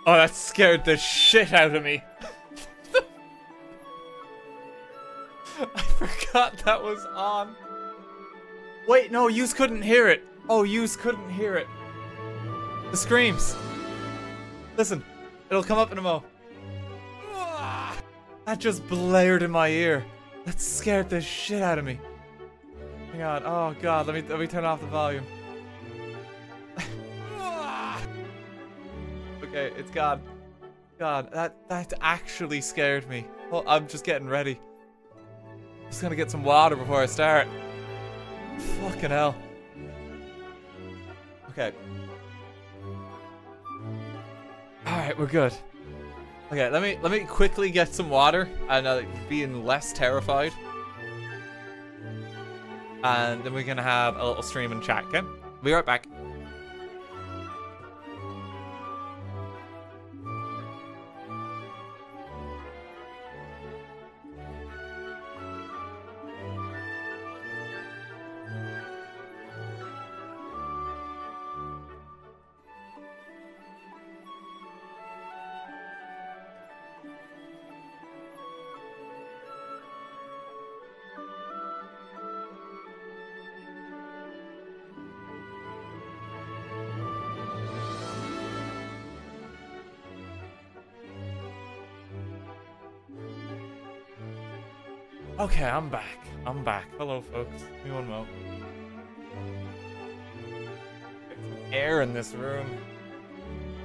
Oh, that scared the shit out of me. I forgot that was on. Wait, no, yous couldn't hear it. Oh, yous couldn't hear it. The screams. Listen, it'll come up in a mo. That just blared in my ear. That scared the shit out of me. Hang on. Oh god, let me turn off the volume. Okay, it's gone. God, that actually scared me. Oh, I'm just getting ready. Just gonna get some water before I start. Fucking hell. Okay. Alright, we're good. Okay, let me quickly get some water and being less terrified. And then we're gonna have a little stream and chat, okay? Be right back. Okay, I'm back. I'm back. Hello, folks. Give me one moment. Get some air in this room.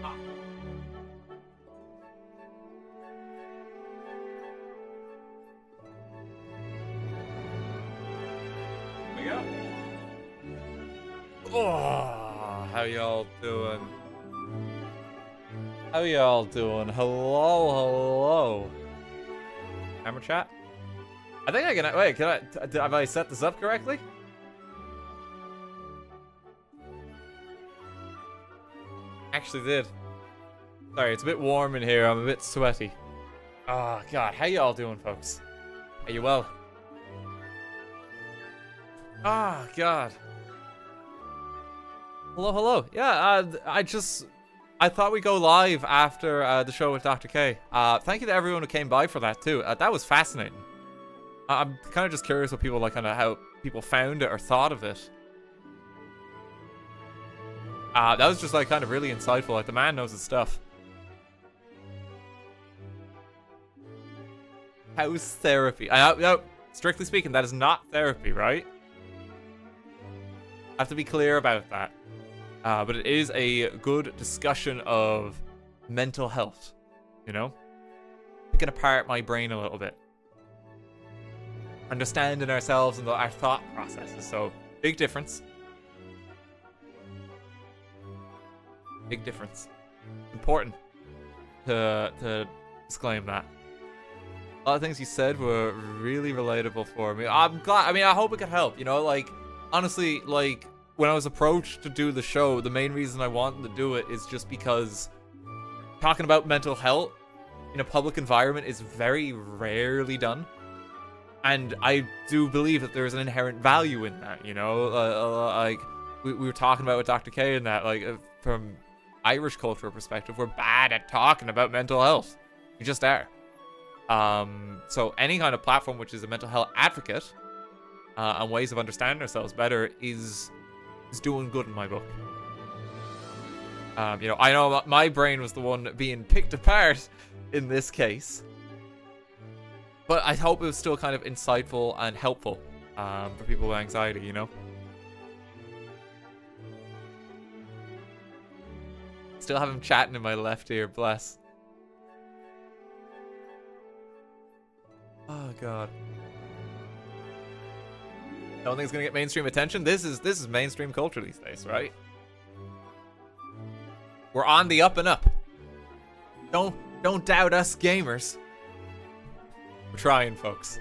Ah. Here we go. Oh, how y'all doing? How y'all doing? Hello, hello. Camera chat? I think I can. Wait, have I set this up correctly? Actually did. Sorry, it's a bit warm in here. I'm a bit sweaty. Oh, God. How y'all doing, folks? Are you well? Oh, God. Hello, hello. Yeah, I thought we'd go live after the show with Dr. K. Thank you to everyone who came by for that, too. That was fascinating. I'm kind of just curious what people like, kind of how people found it or thought of it. That was just like kind of really insightful. Like the man knows his stuff. House therapy. No, strictly speaking, that is not therapy, right? I have to be clear about that. But it is a good discussion of mental health. You know, picking apart my brain a little bit. Understanding ourselves and our thought processes. So, big difference. Big difference. Important to disclaim that. A lot of things you said were really relatable for me. I'm glad. I mean, I hope it could help. You know, like, honestly, like, when I was approached to do the show, the main reason I wanted to do it is just because talking about mental health in a public environment is very rarely done. And I do believe that there's an inherent value in that, you know? Like, we were talking about with Dr. K and that, like, from Irish cultural perspective, we're bad at talking about mental health. We just are. So any kind of platform which is a mental health advocate and ways of understanding ourselves better is doing good in my book. You know, I know my brain was the one being picked apart in this case. But I hope it was still kind of insightful and helpful for people with anxiety, you know? Still have him chatting in my left ear, bless. Oh, God. Don't think it's gonna get mainstream attention? This is mainstream culture these days, right? We're on the up and up. Don't doubt us gamers. We're trying, folks.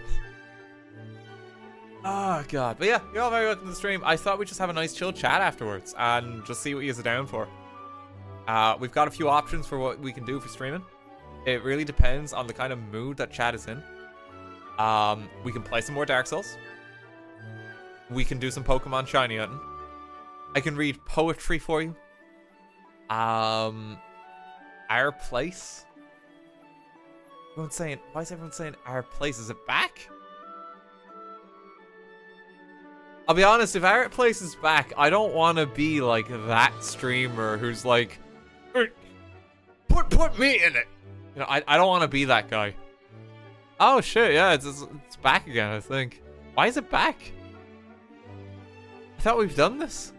Oh, God. But yeah, you're all very welcome to the stream. I thought we'd just have a nice chill chat afterwards and just see what you guys are down for. We've got a few options for what we can do for streaming. It really depends on the kind of mood that chat is in. We can play some more Dark Souls. We can do some Pokemon Shiny hunting. I can read poetry for you. Our place? Everyone's saying, why is everyone saying our place? Is it back? I'll be honest, if our place is back, I don't want to be like that streamer who's like, put me in it. You know, I don't want to be that guy. Oh shit, yeah, it's back again, I think. Why is it back? I thought we've done this.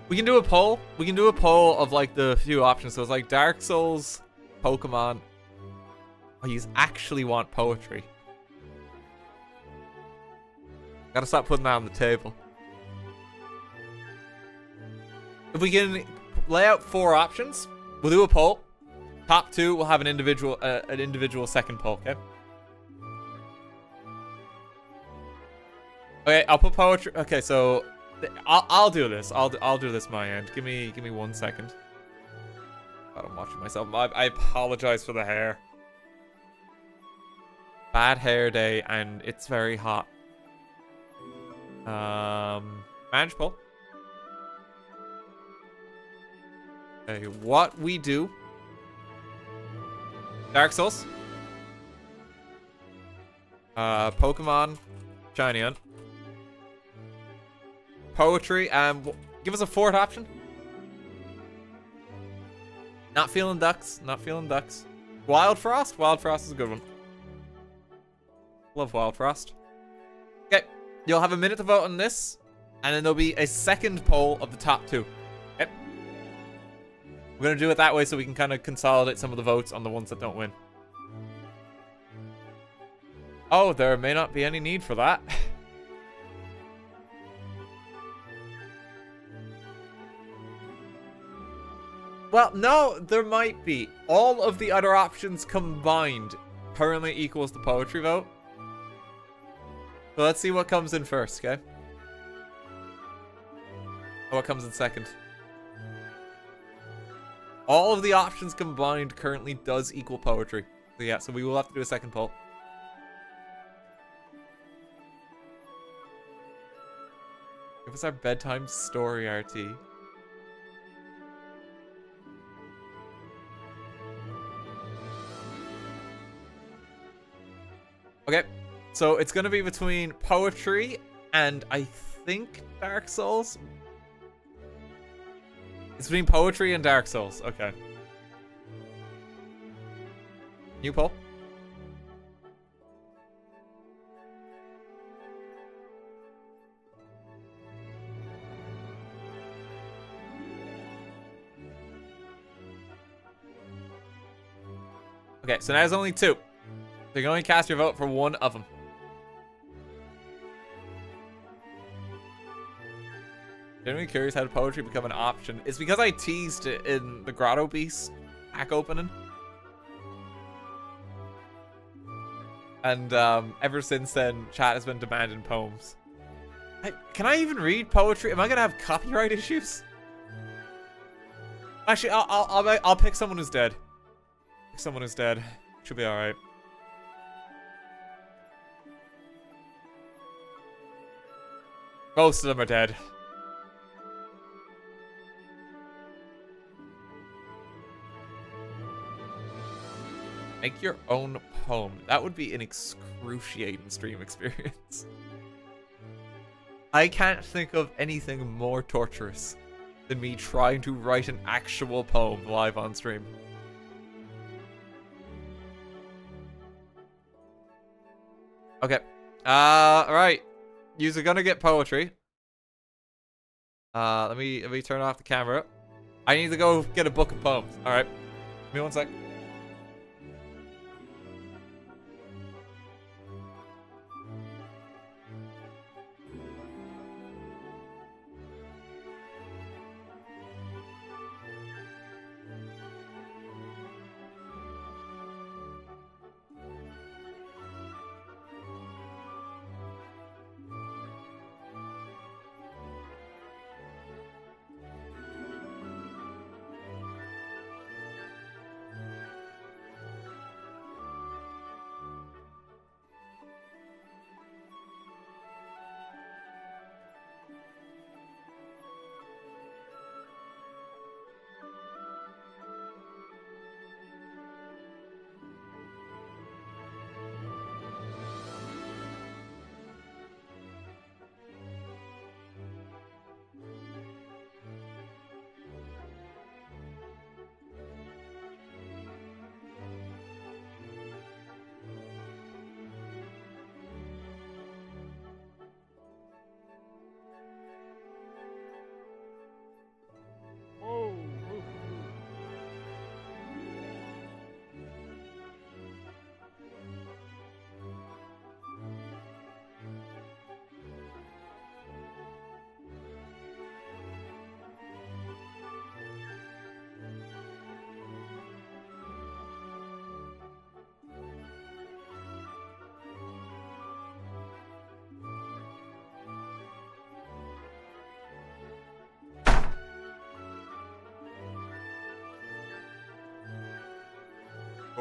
We can do a poll. We can do a poll of like the few options. So it's like Dark Souls, Pokemon. Oh, you actually want poetry. Gotta stop putting that on the table. If we can lay out 4 options, we'll do a poll. Top 2, we'll have an individual second poll. Okay. Okay, I'll put poetry. Okay, so. I'll do this. I'll do this my end. Give me 1 second. God, I'm watching myself. I apologize for the hair. Bad hair day, and it's very hot. Manage poll. Okay, what we do? Dark Souls. Pokemon, Shiny Hunt. Poetry, give us a 4th option. Not feeling ducks. Not feeling ducks. Wild Frost. Wild Frost is a good one. Love Wild Frost. Okay, you'll have a minute to vote on this, and then there'll be a second poll of the top 2. Okay. We're gonna do it that way so we can kind of consolidate some of the votes on the ones that don't win. Oh, there may not be any need for that. Well, no, there might be. All of the other options combined currently equals the poetry vote. So let's see what comes in first, okay? Or what comes in second. All of the options combined currently does equal poetry. So yeah, so we will have to do a second poll. Give us our bedtime story, RT. Okay, so it's gonna be between poetry and I think Dark Souls. It's between poetry and Dark Souls. Okay. New poll. Okay, so now there's only 2. So you can only cast your vote for one of them. Genuinely curious how did poetry become an option. It's because I teased it in the Grotto Beast pack opening. And ever since then, chat has been demanding poems. Can I even read poetry? Am I gonna have copyright issues? Actually, I'll pick someone who's dead. Pick someone who's dead. Should be all right. Most of them are dead. Make your own poem. That would be an excruciating stream experience. I can't think of anything more torturous than me trying to write an actual poem live on stream. Okay. Alright. You're gonna get poetry. Let me turn off the camera. I need to go get a book of poems. Alright. Give me 1 sec.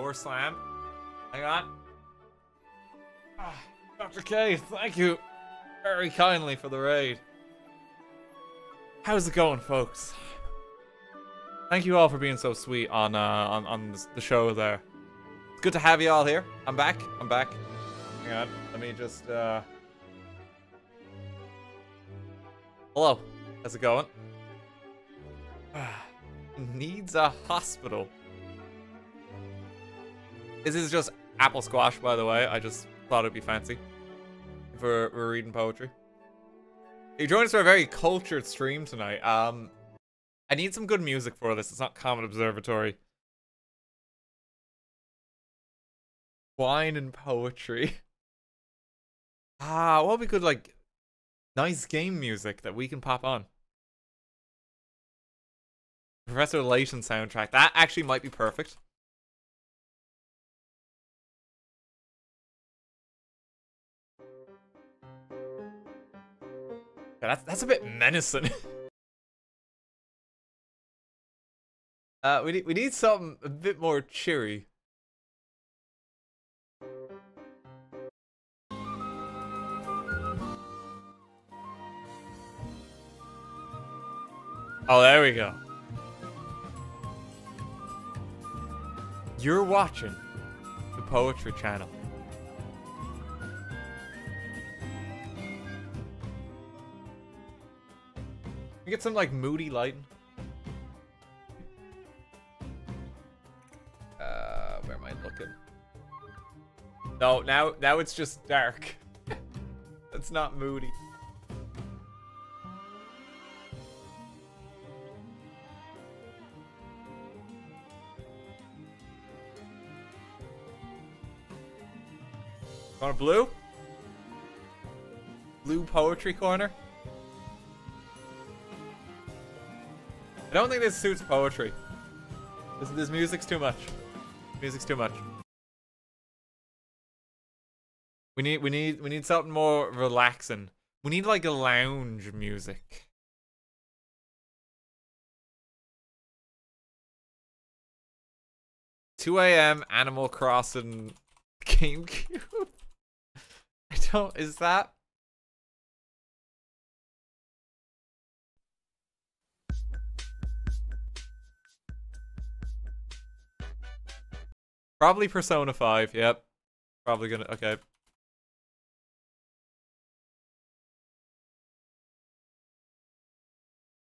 Core Slam. Hang on. Dr. K, thank you very kindly for the raid. How's it going, folks? Thank you all for being so sweet on the show there. It's good to have you all here. I'm back. Hang on. Let me just Hello. How's it going? Needs a hospital. This is just apple squash, by the way. I just thought it'd be fancy if we're reading poetry. You joined us for a very cultured stream tonight. I need some good music for this. It's not Common Observatory. Wine and poetry. What would be good, like, nice game music that we can pop on? Professor Layton soundtrack. That actually might be perfect. Yeah, that's a bit menacing. We need something a bit more cheery. Oh, there we go. You're watching the Poetry Channel. We get some like moody lighting. Where am I looking? No, now it's just dark. It's not moody. Want a blue? Blue poetry corner? I don't think this suits poetry. This music's too much. Music's too much. We need something more relaxing. We need like a lounge music. $2 AM Animal Crossing GameCube. I don't. Is that? Probably Persona 5, yep. Probably gonna, okay. You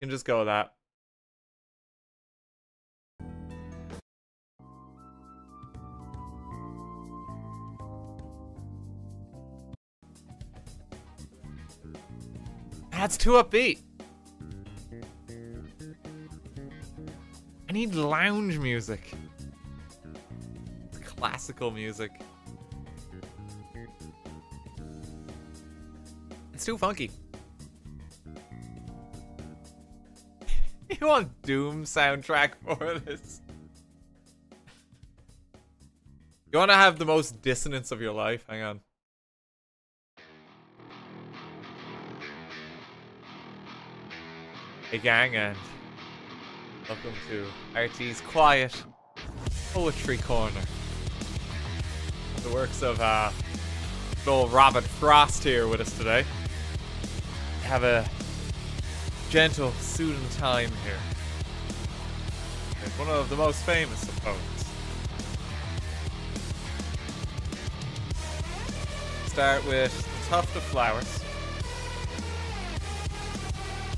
can just go with that. That's too upbeat. I need lounge music. Classical music. It's too funky. You want Doom soundtrack for this? You want to have the most dissonance of your life? Hang on. Hey gang, and welcome to RT's Quiet Poetry Corner. The works of old Robert Frost here with us today. Have a gentle, soothing time here. It's one of the most famous of poets. Start with the tuft of flowers.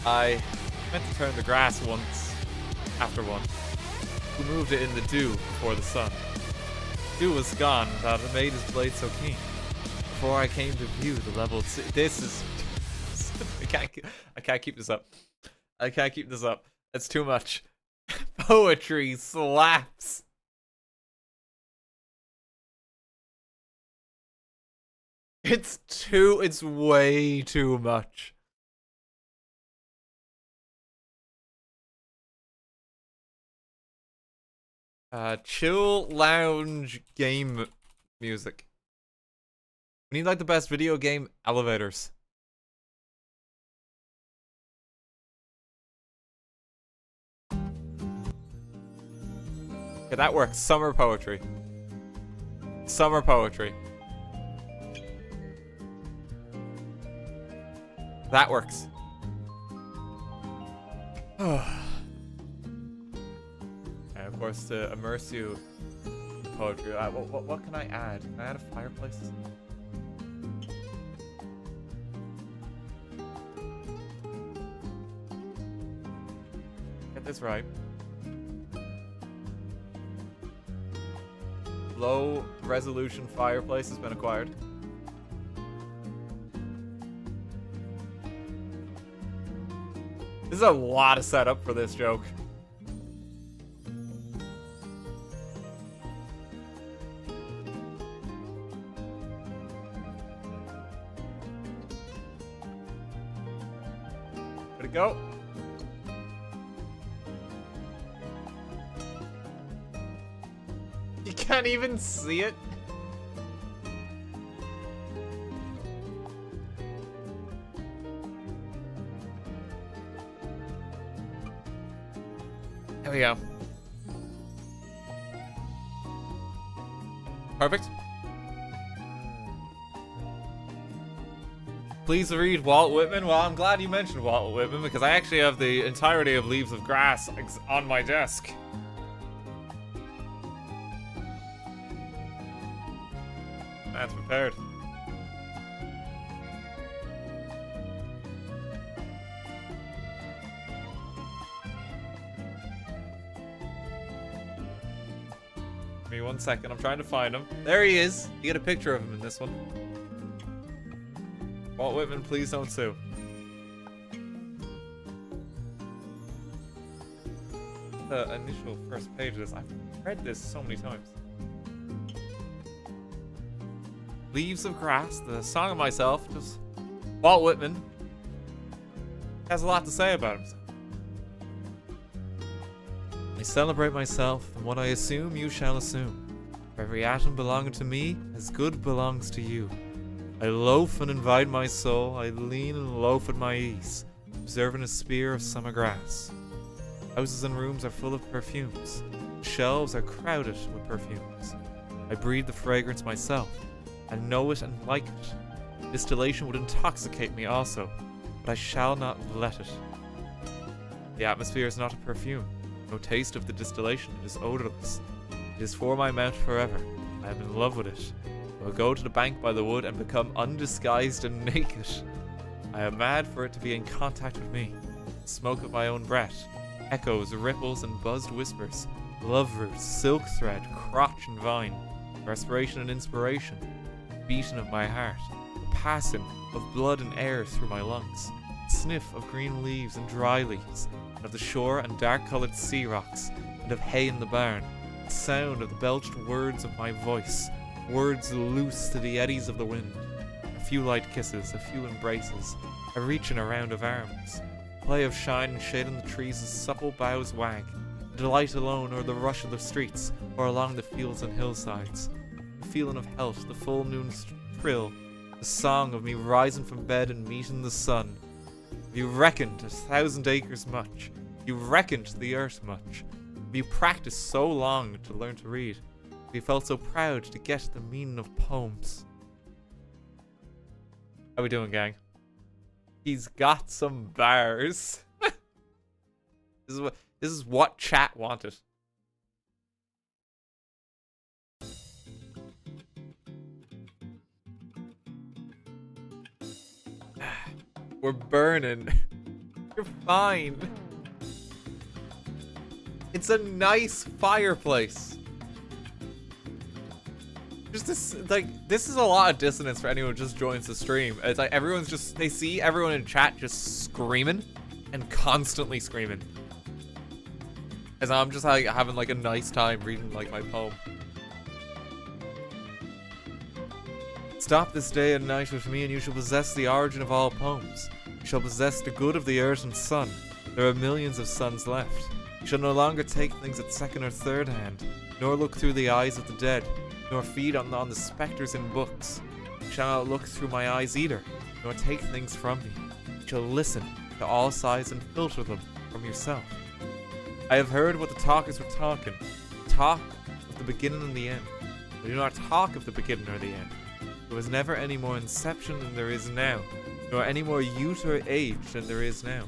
I meant to turn the grass once after one, who moved it in the dew before the sun. Dew was gone, that it made his blade so keen. Before I came to view the leveled sea. This is I can't keep this up. I can't keep this up. It's too much. Poetry slaps. It's way too much. Chill lounge game music. We need like the best video game elevators. Okay, that works. Summer poetry. Summer poetry. That works. And of course, to immerse you in poetry, what can I add? Can I add a fireplace? Get this right. Low resolution fireplace has been acquired. This is a lot of setup for this joke. Where'd it go? You can't even see it. There we go. Perfect. Please read Walt Whitman. Well, I'm glad you mentioned Walt Whitman because I actually have the entirety of Leaves of Grass on my desk. That's prepared. Give me 1 second. I'm trying to find him. There he is. You get a picture of him in this one. Walt Whitman, please don't sue. The initial first page of this. I've read this so many times. Leaves of Grass, the song of myself, just Walt Whitman has a lot to say about himself. I celebrate myself, and what I assume you shall assume. For every atom belonging to me, as good belongs to you. I loaf and invite my soul, I lean and loaf at my ease, observing a spear of summer grass. Houses and rooms are full of perfumes, shelves are crowded with perfumes. I breathe the fragrance myself, I know it and like it. Distillation would intoxicate me also, but I shall not let it. The atmosphere is not a perfume, no taste of the distillation, it is odorless. It is for my mouth forever, I am in love with it. I will go to the bank by the wood and become undisguised and naked. I am mad for it to be in contact with me. The smoke of my own breath, echoes, ripples, and buzzed whispers, love roots, silk thread, crotch and vine, respiration and inspiration, beating of my heart, the passing of blood and air through my lungs, sniff of green leaves and dry leaves, and of the shore and dark-coloured sea rocks, and of hay in the barn, the sound of the belched words of my voice, words loose to the eddies of the wind, a few light kisses, a few embraces, a reaching around of arms, play of shine and shade on the trees as supple boughs wag, a delight alone o'er the rush of the streets, or along the fields and hillsides, the feeling of health, the full noon thrill, the song of me rising from bed and meeting the sun. Have you reckoned 1,000 acres much? Have you reckoned the earth much? Have you practiced so long to learn to read? Have you felt so proud to get the meaning of poems? How we doing, gang? He's got some bars. This is what chat wanted. We're burning. You're fine. It's a nice fireplace. Just this, like, this is a lot of dissonance for anyone who just joins the stream. It's like everyone's just, they see everyone in chat just screaming and constantly screaming. As I'm just like having like a nice time reading like my poem. Stop this day and night with me and you shall possess the origin of all poems. You shall possess the good of the earth and sun. There are millions of suns left. You shall no longer take things at second or third hand, nor look through the eyes of the dead, nor feed on the spectres in books. You shall not look through my eyes either, nor take things from me. You shall listen to all sides and filter them from yourself. I have heard what the talkers were talking. Talk of the beginning and the end. I do not talk of the beginning or the end. There was never any more inception than there is now, nor any more youth or age than there is now.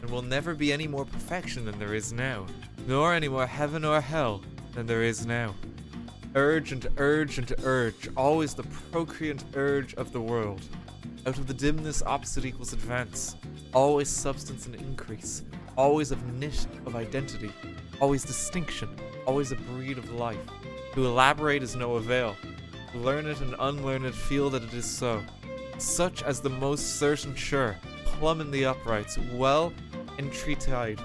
And will never be any more perfection than there is now, nor any more heaven or hell than there is now. Urge and urge and urge, always the procreant urge of the world. Out of the dimness opposite equals advance, always substance and increase, always of knit of identity, always distinction, always a breed of life. To elaborate is no avail. Learned and unlearned feel that it is so. Such as the most certain sure, plumb in the uprights, well entreated.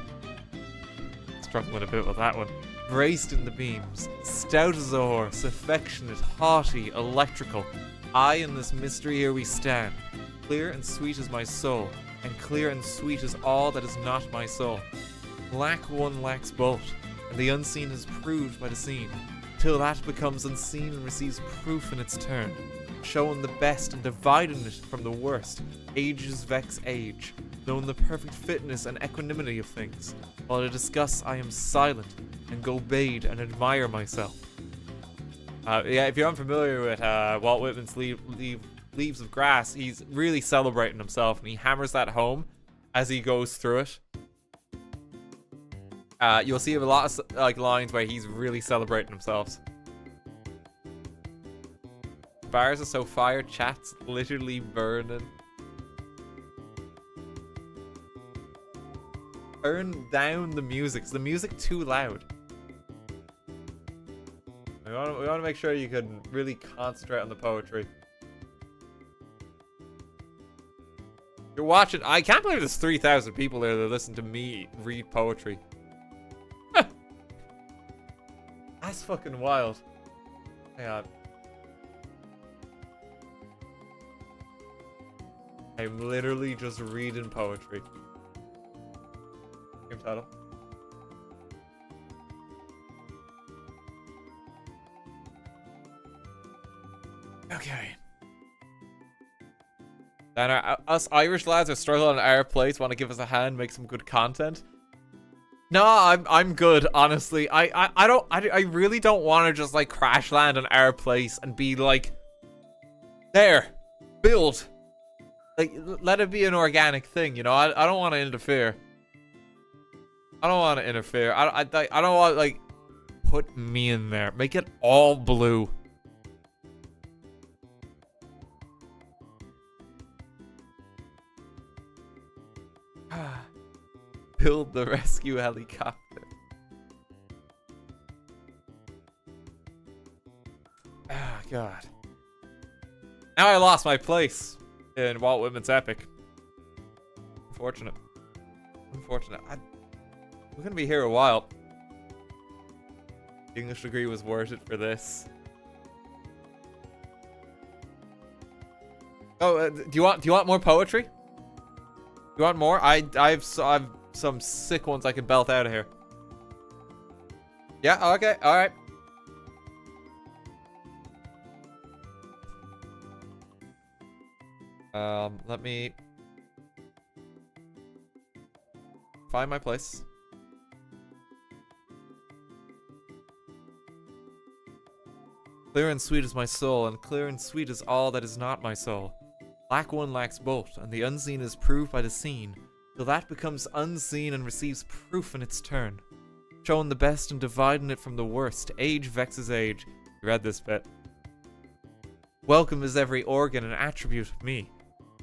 Struggling a bit with that one. Braced in the beams, stout as a horse, affectionate, haughty, electrical. I in this mystery here we stand. Clear and sweet is my soul, and clear and sweet is all that is not my soul. Lack one lacks both, and the unseen is proved by the seen, till that becomes unseen and receives proof in its turn. Showing the best and dividing it from the worst, ages vex age, knowing the perfect fitness and equanimity of things. While to discuss I am silent, and go bathe and admire myself. Yeah, if you're unfamiliar with Walt Whitman's Leaves of Grass, he's really celebrating himself, and he hammers that home as he goes through it. You'll see a lot of like lines where he's really celebrating himself. Bars are so fire, chat's literally burning. Turn down the music. Is the music too loud? We want to make sure you can really concentrate on the poetry. You're watching. I can't believe there's 3,000 people there that listen to me read poetry. That's fucking wild. Hang on. I'm literally just reading poetry. Game title. Okay. Then us Irish lads are struggling on our place. Want to give us a hand, make some good content? No, I'm good, honestly. I really don't want to just like crash land on our place and be like, there, build. Like, let it be an organic thing, you know. I don't want to interfere. I don't want to interfere. I don't want like put me in there. Make it all blue. Build the rescue helicopter. Ah, God. Now I lost my place in Walt Whitman's epic. Unfortunate. Unfortunate. We're gonna be here a while. The English degree was worth it for this. Oh, do you want more poetry? You want more? I've some sick ones I can belt out of here. Yeah, okay, alright. Let me find my place. Clear and sweet is my soul, and clear and sweet is all that is not my soul. Lack one lacks both, and the unseen is proved by the seen, till that becomes unseen and receives proof in its turn. Showing the best and dividing it from the worst, age vexes age. You read this bit. Welcome is every organ and attribute of me,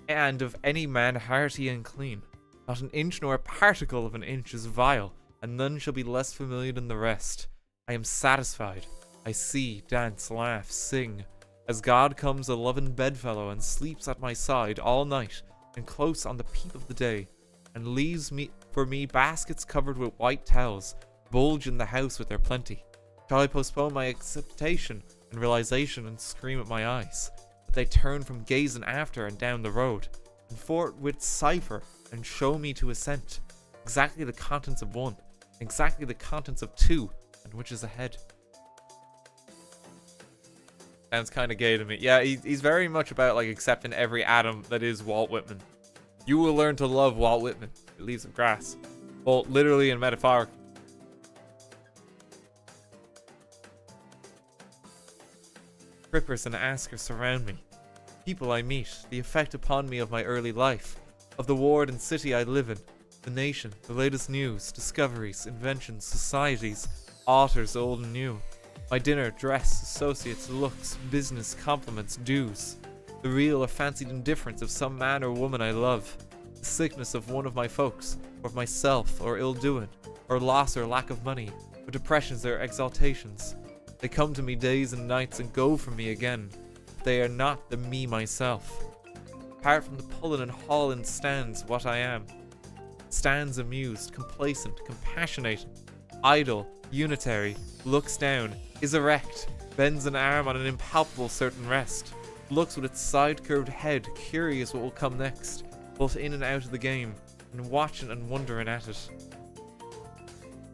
and of any man hearty and clean. Not an inch nor a particle of an inch is vile, and none shall be less familiar than the rest. I am satisfied. I see, dance, laugh, sing. As God comes a loving bedfellow and sleeps at my side all night and close on the peep of the day, and leaves me for me baskets covered with white towels, bulge in the house with their plenty. Shall I postpone my acceptation and realization and scream at my eyes, that they turn from gazing after and down the road, and forthwith cipher and show me to assent, exactly the contents of one, exactly the contents of two, and which is ahead. Sounds kind of gay to me. Yeah, he's very much about like accepting every atom that is Walt Whitman. You will learn to love Walt Whitman. Leaves of Grass. Both literally and metaphorically. trippers and askers surround me. People I meet, the effect upon me of my early life, of the ward and city I live in, the nation, the latest news, discoveries, inventions, societies, authors old and new, my dinner, dress, associates, looks, business, compliments, dues, the real or fancied indifference of some man or woman I love, the sickness of one of my folks, or of myself, or ill-doing, or loss or lack of money, or depressions or exaltations. They come to me days and nights and go from me again. They are not the me myself. Apart from the pulling and hauling stands what I am. Stands amused, complacent, compassionating, idle, unitary, looks down, is erect, bends an arm on an impalpable certain rest, looks with its side-curved head, curious what will come next, both in and out of the game, and watching and wondering at it.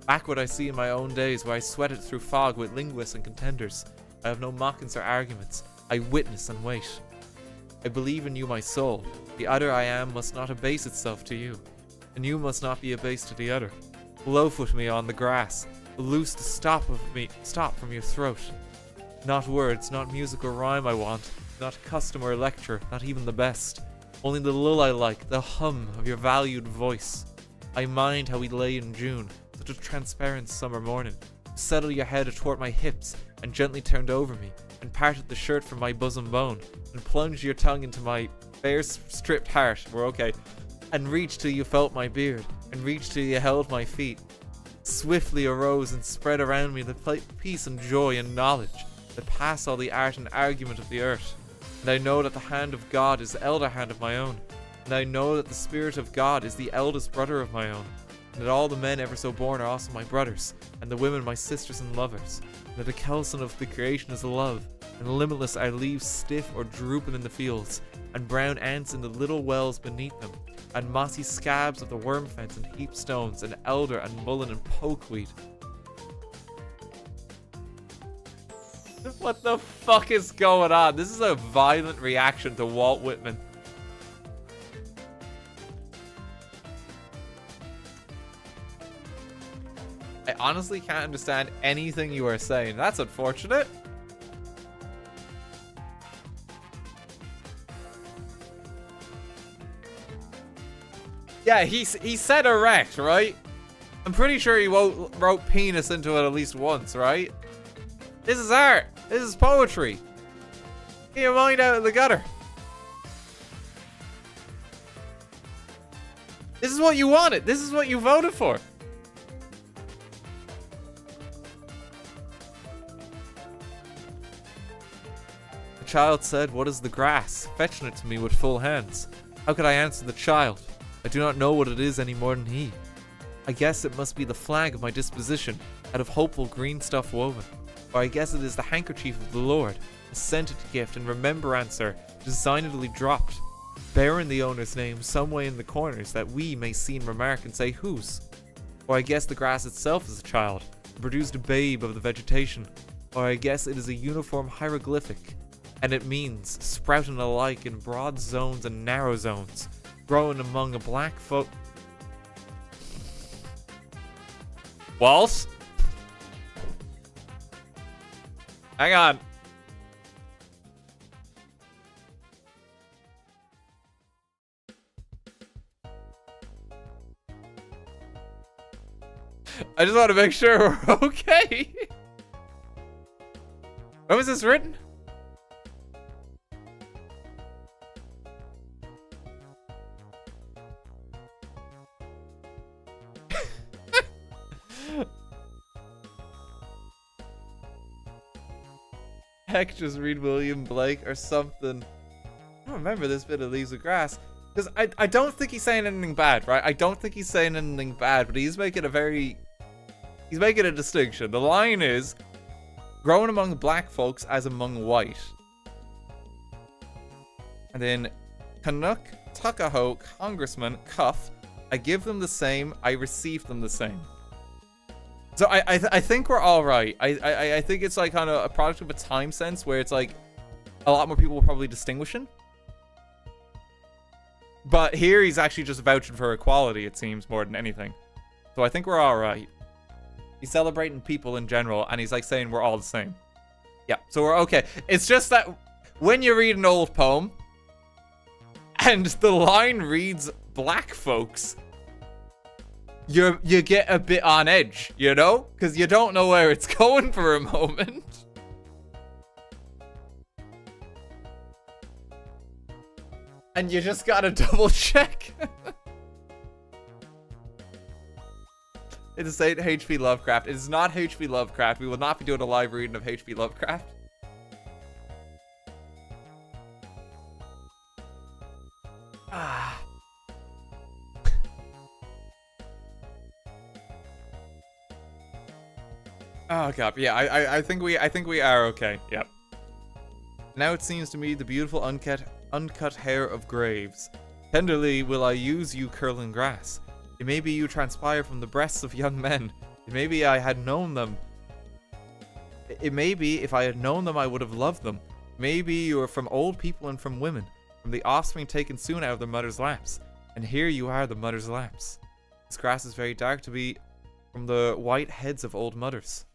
Backward I see in my own days where I sweated through fog with linguists and contenders. I have no mockings or arguments. I witness and wait. I believe in you, my soul. The other I am must not abase itself to you, and you must not be abased to the other. Blowfoot me on the grass, loose to stop from your throat. Not words, not music or rhyme I want, not custom or lecture, not even the best. Only the lull I like, the hum of your valued voice. I mind how we lay in June, such a transparent summer morning. Settle your head athwart my hips, and gently turned over me, and parted the shirt from my bosom bone, and plunged your tongue into my bare stripped heart, we're okay, and reached till you felt my beard, and reached till you held my feet. Swiftly arose and spread around me the peace and joy and knowledge that pass all the art and argument of the earth. And I know that the hand of God is the elder hand of my own, and I know that the Spirit of God is the eldest brother of my own, and that all the men ever so born are also my brothers, and the women my sisters and lovers, and that the kelson of the creation is love, and limitless are leaves stiff or drooping in the fields, and brown ants in the little wells beneath them, and mossy scabs of the worm fence and heap stones, and elder and mullein and pokeweed. What the fuck is going on? This is a violent reaction to Walt Whitman. I honestly can't understand anything you are saying. That's unfortunate. Yeah, he said erect, right? I'm pretty sure he wrote penis into it at least once, right? This is art. This is poetry. Get your mind out of the gutter. This is what you wanted. This is what you voted for. The child said, "What is the grass?" fetching it to me with full hands. How could I answer the child? I do not know what it is any more than he. I guess it must be the flag of my disposition, out of hopeful green stuff woven. Or I guess it is the handkerchief of the Lord, a scented gift and remembrancer designedly dropped, bearing the owner's name some way in the corners that we may see and remark and say whose. Or I guess the grass itself is a child, and produced a babe of the vegetation. Or I guess it is a uniform hieroglyphic, and it means sprouting alike in broad zones and narrow zones, growing among a black folk. Waltz? Hang on. I just want to make sure we're okay. When was this written? Heck, just read William Blake or something. I don't remember this bit of Leaves of Grass. Because I don't think he's saying anything bad, right? I don't think he's saying anything bad, but he's making a very... He's making a distinction. The line is, growing among black folks as among white. And then, Canuck, Tuckahoe, Congressman, Cuff, I give them the same, I receive them the same. So I think we're all right. I think it's like kind of a product of a time sense where it's like a lot more people will probably distinguishing. But here he's actually just vouching for equality, it seems, more than anything. So I think we're all right. He's celebrating people in general, and he's like saying we're all the same. Yeah, so we're okay. It's just that when you read an old poem and the line reads black folks, you get a bit on edge, you know? Because you don't know where it's going for a moment. And you just gotta double check. It is H.P. Lovecraft. It is not H.P. Lovecraft. We will not be doing a live reading of H.P. Lovecraft. Ah. Oh god, yeah, I think we are okay. Yep. Now it seems to me the beautiful uncut hair of graves. Tenderly will I use you curling grass. It may be you transpire from the breasts of young men. It may be I had known them. It may be if I had known them I would have loved them. Maybe you are from old people and from women, from the offspring taken soon out of their mother's laps. And here you are the mother's laps. This grass is very dark to be from the white heads of old mothers.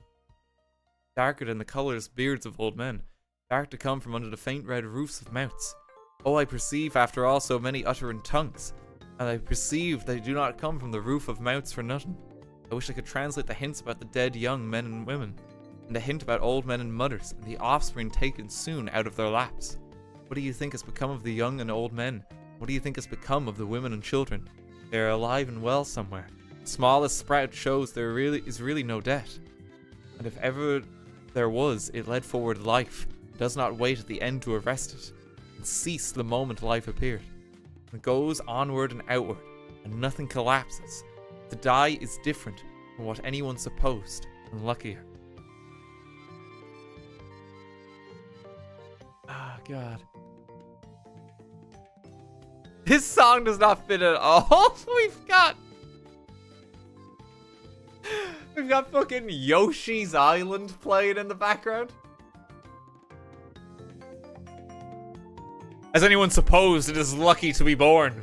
Darker than the colourless beards of old men. Dark to come from under the faint red roofs of mouths. Oh, I perceive after all so many uttering tongues. And I perceive they do not come from the roof of mouths for nothing. I wish I could translate the hints about the dead young men and women, and the hint about old men and mothers, and the offspring taken soon out of their laps. What do you think has become of the young and old men? What do you think has become of the women and children? They are alive and well somewhere. The smallest sprout shows there is really no death. And if ever there was, it led forward life, and does not wait at the end to arrest it, and cease the moment life appeared. It goes onward and outward, and nothing collapses. To die is different from what anyone supposed, and luckier. Ah, God. This song does not fit at all. We've got fucking Yoshi's Island playing in the background. As anyone supposed, it is lucky to be born.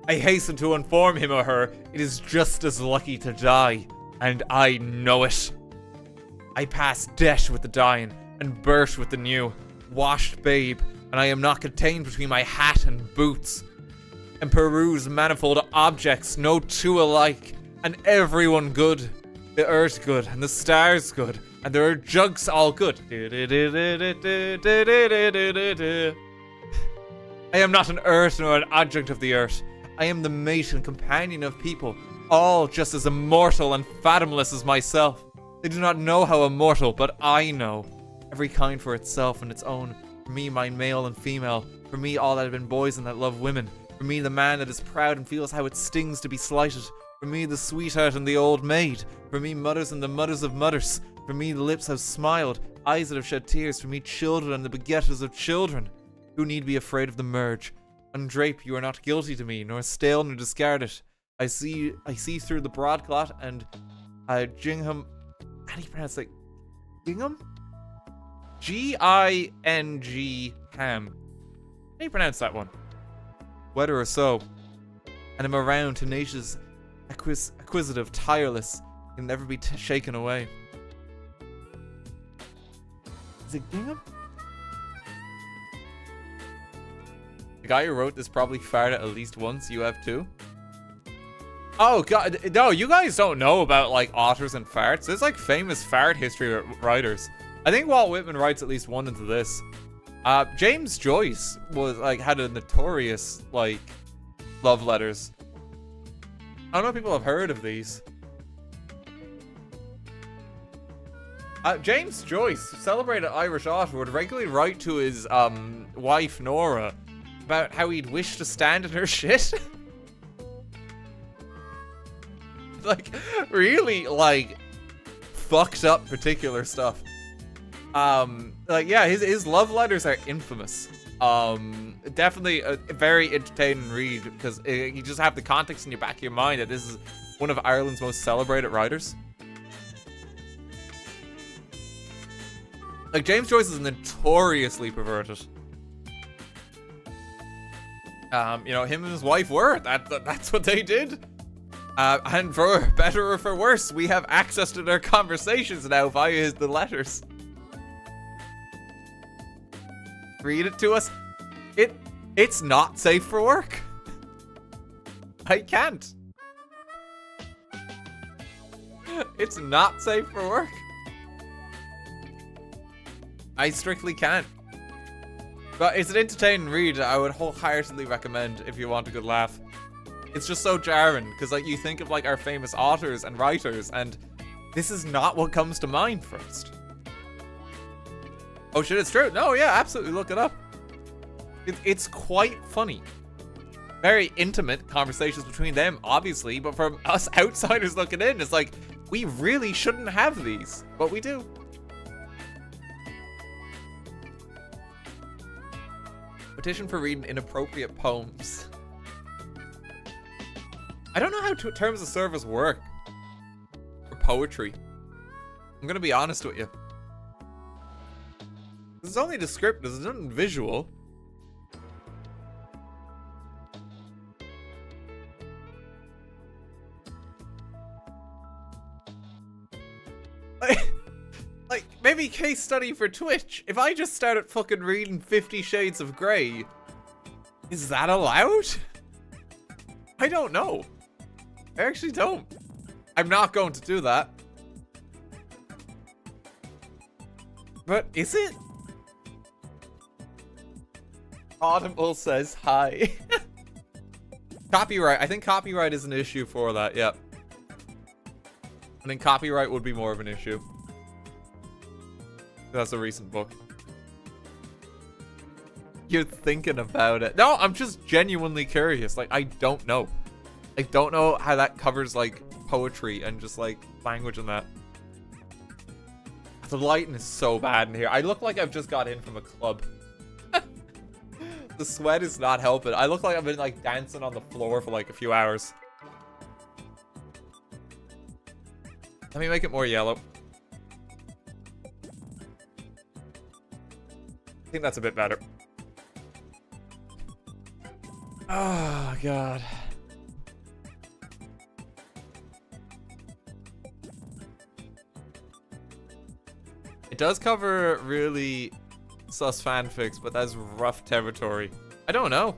I hasten to inform him or her, it is just as lucky to die, and I know it. I pass death with the dying, and birth with the new, washed babe, and I am not contained between my hat and boots, and peruse manifold objects, no two alike, and everyone good. The earth good, and the stars good, and there are jugs all good. I am not an earth nor an adjunct of the earth. I am the mate and companion of people, all just as immortal and fathomless as myself. They do not know how immortal, but I know. Every kind for itself and its own. For me, my male and female. For me, all that have been boys and that love women. For me, the man that is proud and feels how it stings to be slighted. For me, the sweetheart and the old maid. For me, mothers and the mothers of mothers. For me, the lips have smiled, eyes that have shed tears. For me, children and the begetters of children. Who need be afraid of the merge? Undrape, you are not guilty to me, nor stale nor discarded. I see through the broadcloth and Gingham. How do you pronounce it? Gingham? G-I-N-G ham. How do you pronounce that one? Whether or so. And I'm around, tenacious, acquisitive, tireless, can never be shaken away. Is it Gingham? The guy who wrote this probably farted at least once. You have too? Oh god, no, you guys don't know about like otters and farts. There's like famous fart history writers. I think Walt Whitman writes at least one into this. James Joyce was like had a notorious like love letters. I don't know if people have heard of these. James Joyce, celebrated Irish author, would regularly write to his wife Nora about how he'd wish to stand in her shit. Like, really, like, fucked up particular stuff. Like, yeah, his love letters are infamous. Definitely a very entertaining read, because you just have the context in your back of your mind that this is one of Ireland's most celebrated writers. Like, James Joyce is notoriously perverted. You know, him and his wife were. That's what they did. And for better or for worse, we have access to their conversations now via the letters. read it to us. It's not safe for work. I can't. It's not safe for work. I strictly can't. But it's an entertaining read. I would wholeheartedly recommend if you want a good laugh. It's just so jarring because like you think of like our famous authors and writers and this is not what comes to mind first. Oh shit, it's true. No, yeah, absolutely look it up. It's quite funny. Very intimate conversations between them, obviously, but from us outsiders looking in, it's like, we really shouldn't have these, but we do. Petition for reading inappropriate poems. I don't know how terms of service work for poetry. I'm gonna be honest with you. This is only descriptive, it's not visual. Like, maybe case study for Twitch. If I just started fucking reading 50 Shades of Grey, is that allowed? I don't know. I actually don't. I'm not going to do that. But is it? Audible says hi. Copyright. I think copyright is an issue for that, yep. I think copyright would be more of an issue. That's a recent book. You're thinking about it. No, I'm just genuinely curious. Like, I don't know. I don't know how that covers, like, poetry and just, like, language and that. The lighting is so bad in here. I look like I've just got in from a club. The sweat is not helping. I look like I've been, like, dancing on the floor for, like, a few hours. Let me make it more yellow. I think that's a bit better. Oh, God. It does cover really sus fanfics, but that's rough territory. I don't know.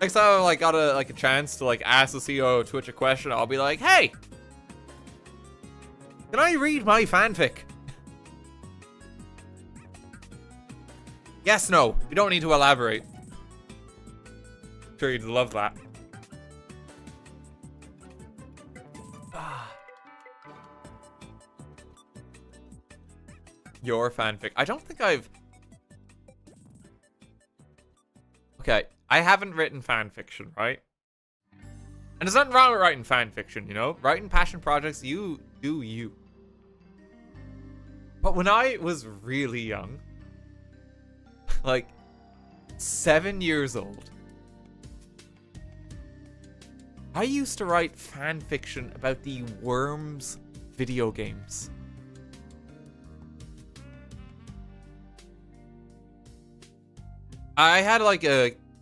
Next time I like got a chance to like ask the CEO of Twitch a question, I'll be like, "Hey, can I read my fanfic?" Yes, no. You don't need to elaborate. I'm sure you'd love that. Your fanfic. I don't think I've... Okay, I haven't written fanfiction, right? And there's nothing wrong with writing fanfiction, you know? Writing passion projects, you do you. But when I was really young, like 7 years old, I used to write fanfiction about the Worms video games. I had like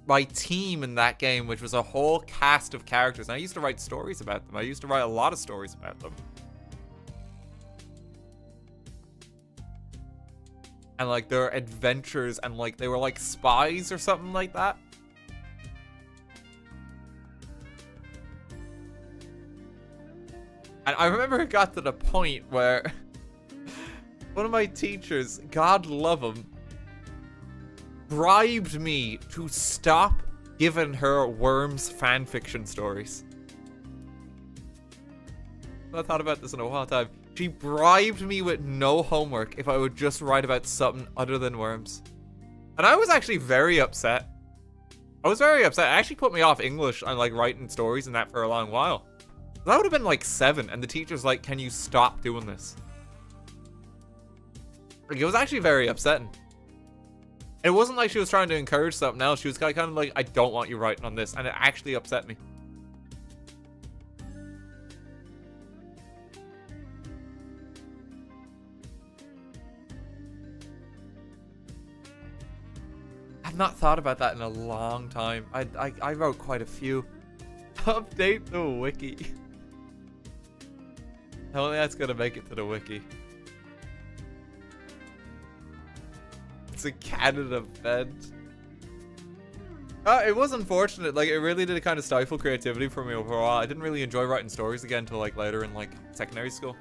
my team in that game, which was a whole cast of characters, and I used to write stories about them. I used to write a lot of stories about them. And like their adventures, and like they were like spies or something like that. And I remember it got to the point where one of my teachers, God love him, bribed me to stop giving her Worms fanfiction stories. I thought about this in a while time. She bribed me with no homework if I would just write about something other than Worms. And I was actually very upset. I was very upset. It actually put me off English and like writing stories and that for a long while. I would have been like 7 and the teacher's like, "Can you stop doing this?" Like, it was actually very upsetting. It wasn't like she was trying to encourage something else. She was kind of like, "I don't want you writing on this." And it actually upset me. I've not thought about that in a long time. I wrote quite a few. Update the wiki. Only that's gonna make it to the wiki. It's a canon event. It was unfortunate. Like, it really did kind of stifle creativity for me overall. I didn't really enjoy writing stories again until like later in like secondary school.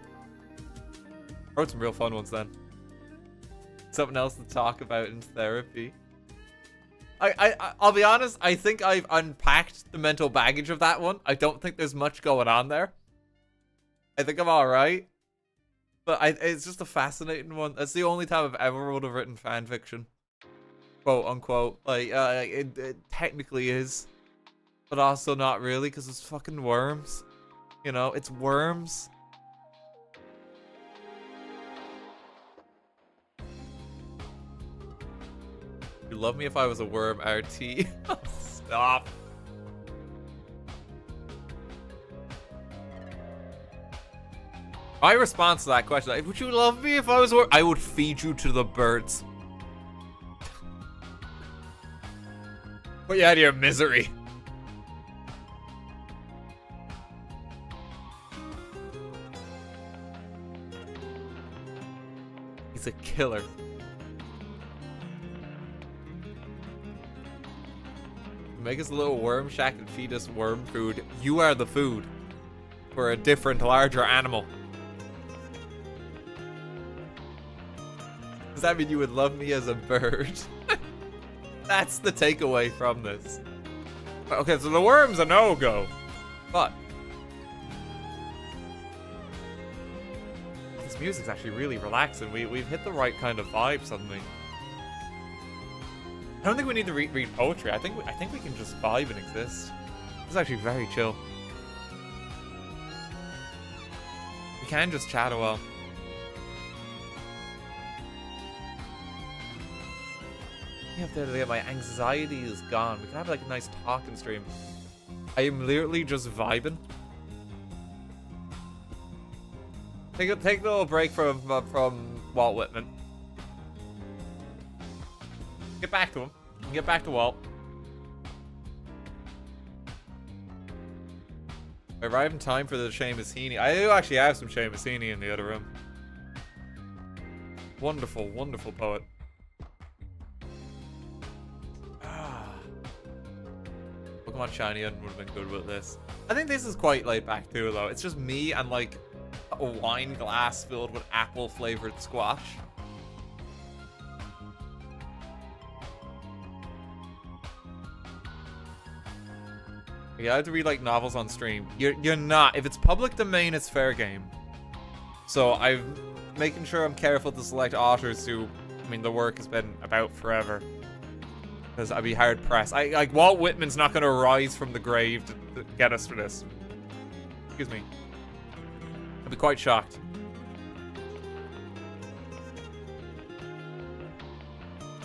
I wrote some real fun ones then. Something else to talk about in therapy. I'll be honest, I think I've unpacked the mental baggage of that one. I don't think there's much going on there. I think I'm alright. But it's just a fascinating one. That's the only time I've ever would have written fan fiction. Quote unquote. Like, it technically is. But also not really, because it's fucking worms. You know, it's worms. You love me if I was a worm, RT. Stop. My response to that question, like, would you love me if I was a worm? I would feed you to the birds. Put you out of your misery. He's a killer. Make us a little worm shack and feed us worm food. You are the food for a different, larger animal. Does that mean you would love me as a bird? That's the takeaway from this. Okay, so the worm's a no-go. But this music's actually really relaxing. We've hit the right kind of vibe suddenly. I don't think we need to read poetry. I think we can just vibe and exist. This is actually very chill. We can just chat a while. Up there to get my anxiety is gone. We can have like a nice talking stream. I am literally just vibing. Take a little break from Walt Whitman. Get back to him. Get back to Walt. I arrived in time for the Seamus Heaney. I do actually have some Seamus Heaney in the other room. Wonderful, wonderful poet. Pokemon Shiny would have been good with this. I think this is quite laid back too, though. It's just me and like a wine glass filled with apple flavored squash. You have to read like novels on stream. You're not. If it's public domain, it's fair game. So I'm making sure I'm careful to select authors who, I mean, the work has been about forever. Because I'd be hard pressed. Like Walt Whitman's not gonna rise from the grave to get us for this. Excuse me. I'd be quite shocked.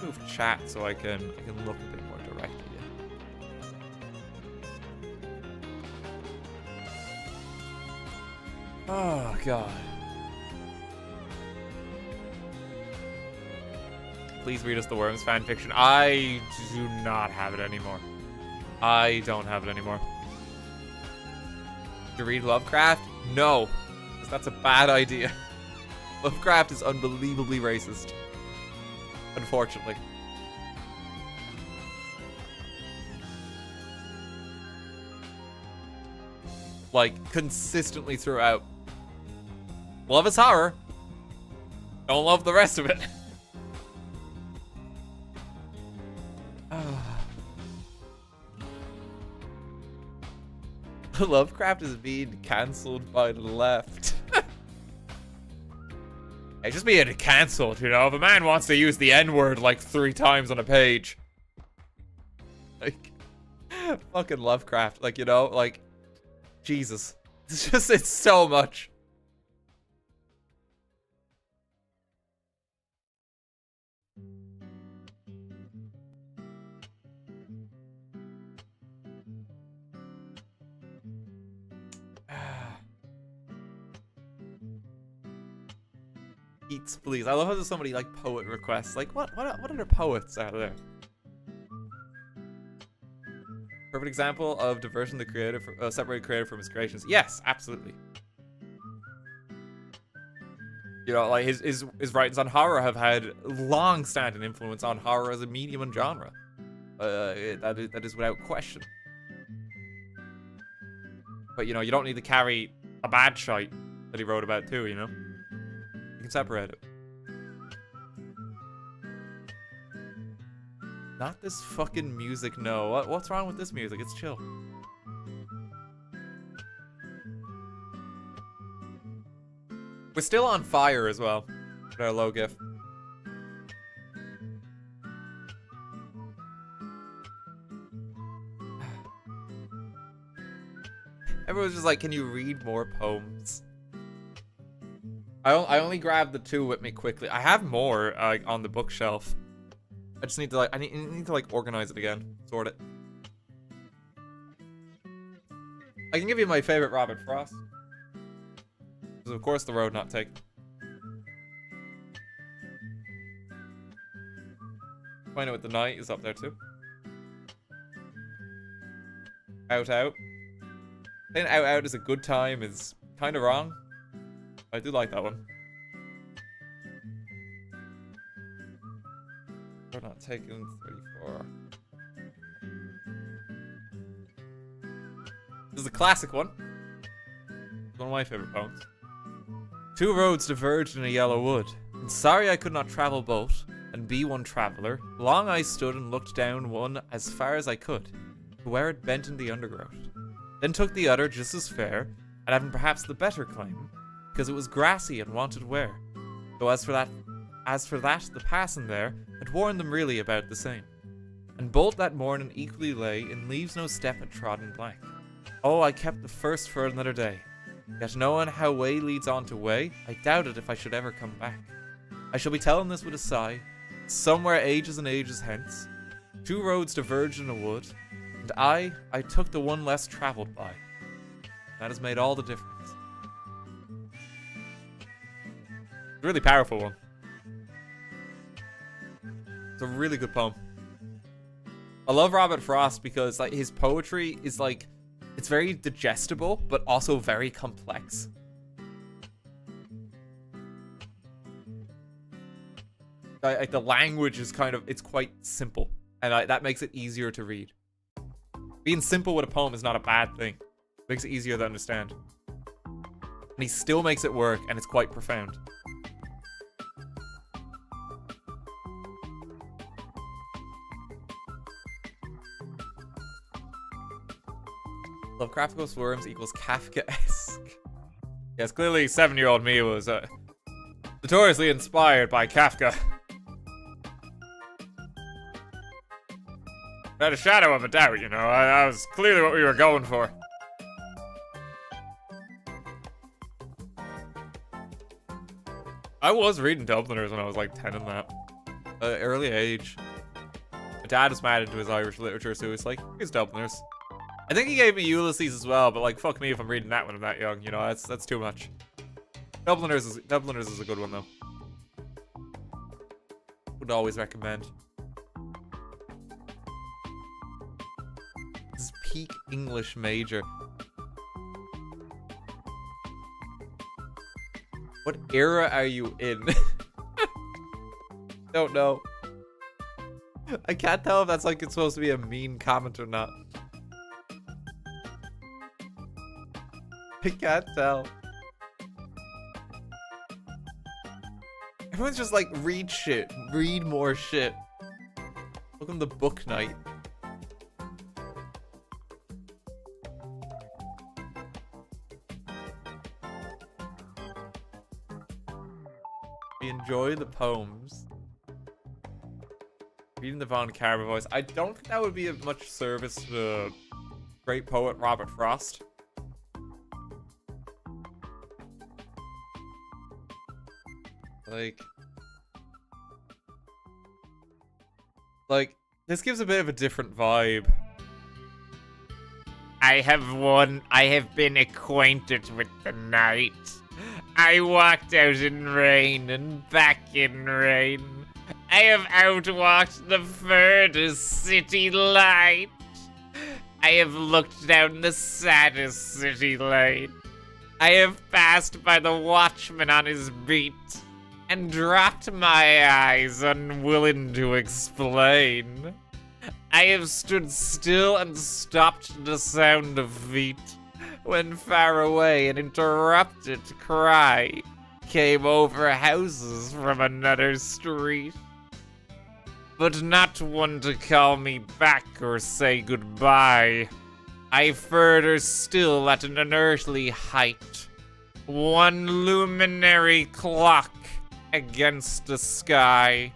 Move chat so I can look a bit more directly. Oh god. Please read us the Worms fanfiction. I do not have it anymore. I don't have it anymore. Did you read Lovecraft? No. Because that's a bad idea. Lovecraft is unbelievably racist. Unfortunately. Like, consistently throughout. Love his horror. Don't love the rest of it. Lovecraft is being cancelled by the left. Hey, just being cancelled, you know? If a man wants to use the N-word like 3 times on a page. Like, fucking Lovecraft. Like, you know, like, Jesus. It's so much. Eats, please. I love how there's somebody like poet requests. Like, what other poets are there? Perfect example of diversion the creator from, separate creator from his creations. Yes, absolutely. You know, like his writings on horror have had long-standing influence on horror as a medium and genre. That is without question. But you know, you don't need to carry a bad shite that he wrote about too. You know, you can separate it. Not this fucking music, no. What's wrong with this music? It's chill. We're still on fire as well with our low gif. Everyone's just like, can you read more poems? I only grabbed the 2 with me quickly. I have more on the bookshelf. I just need to like, I need to like organize it again, sort it. I can give you my favorite Robert Frost. Of course, The Road Not Taken. Find It With the Night is up there too. Out Out. Saying Out Out is a good time is kind of wrong. I do like that one. Road Not Taken, 34. This is a classic one. It's one of my favorite poems. 2 roads diverged in a yellow wood, and sorry I could not travel both, and be one traveller. Long I stood and looked down one as far as I could, to where it bent in the undergrowth. Then took the other just as fair, and having perhaps the better claim, because it was grassy and wanted wear. Though as for that, the passing there had worn them really about the same. And both that morning equally lay, in leaves no step had trodden blank. Oh, I kept the first for another day. Yet knowing how way leads on to way, I doubted if I should ever come back. I shall be telling this with a sigh. Somewhere ages and ages hence, 2 roads diverged in a wood, and I took the one less travelled by. That has made all the difference. It's a really powerful one. It's a really good poem. I love Robert Frost because like his poetry is like, it's very digestible, but also very complex. Like the language is kind of, it's quite simple. And that makes it easier to read. Being simple with a poem is not a bad thing. It makes it easier to understand. And he still makes it work, and it's quite profound. Lovecraft Ghost Worms equals Kafka-esque. Yes, clearly 7-year-old me was notoriously inspired by Kafka. Without a shadow of a doubt, you know, that was clearly what we were going for. I was reading Dubliners when I was like 10 and that. Early age. My dad was mad into his Irish literature, so he was like, here's Dubliners. I think he gave me Ulysses as well, but like, fuck me if I'm reading that when I'm that young, you know, that's too much. Dubliners is a good one though. Would always recommend. This is peak English major. What era are you in? Don't know. I can't tell if that's like it's supposed to be a mean comment or not. I can't tell. Everyone's just like, read shit. Read more shit. Welcome to book night. We enjoy the poems. Reading the Von Carver voice. I don't think that would be of much service to the great poet Robert Frost. Like, this gives a bit of a different vibe. I have been acquainted with the night. I walked out in rain and back in rain. I have outwalked the furthest city light. I have looked down the saddest city lane. I have passed by the watchman on his beat and dropped my eyes, unwilling to explain. I have stood still and stopped the sound of feet when far away an interrupted cry came over houses from another street. But not one to call me back or say goodbye. I further still at an unearthly height. One luminary clock against the sky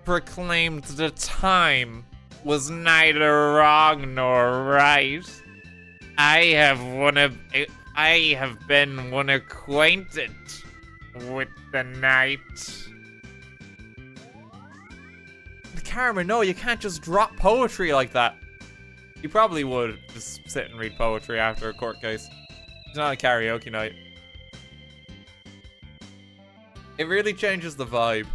proclaimed the time was neither wrong nor right. I have been one acquainted with the night. Karma, no, you can't just drop poetry like that. You probably would just sit and read poetry after a court case. It's not a karaoke night. It really changes the vibe.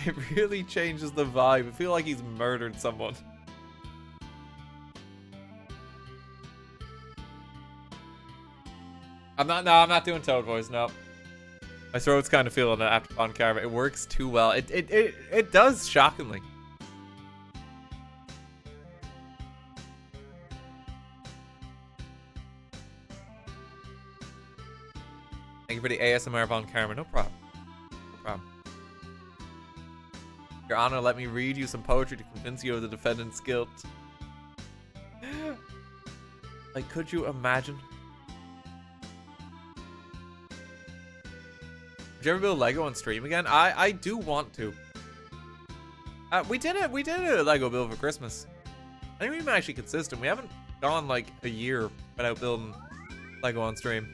It really changes the vibe. I feel like he's murdered someone. I'm not doing Toad voice, no. My throat's kind of feeling it after Pond Karma. It works too well. It does, shockingly. Thank you for the ASMR Pond Karma. No problem. No problem. Your Honor, let me read you some poetry to convince you of the defendant's guilt. Like, could you imagine? Would you ever build Lego on stream again? I do want to. We did a Lego build for Christmas. I think we've been actually consistent. We haven't gone like a year without building Lego on stream.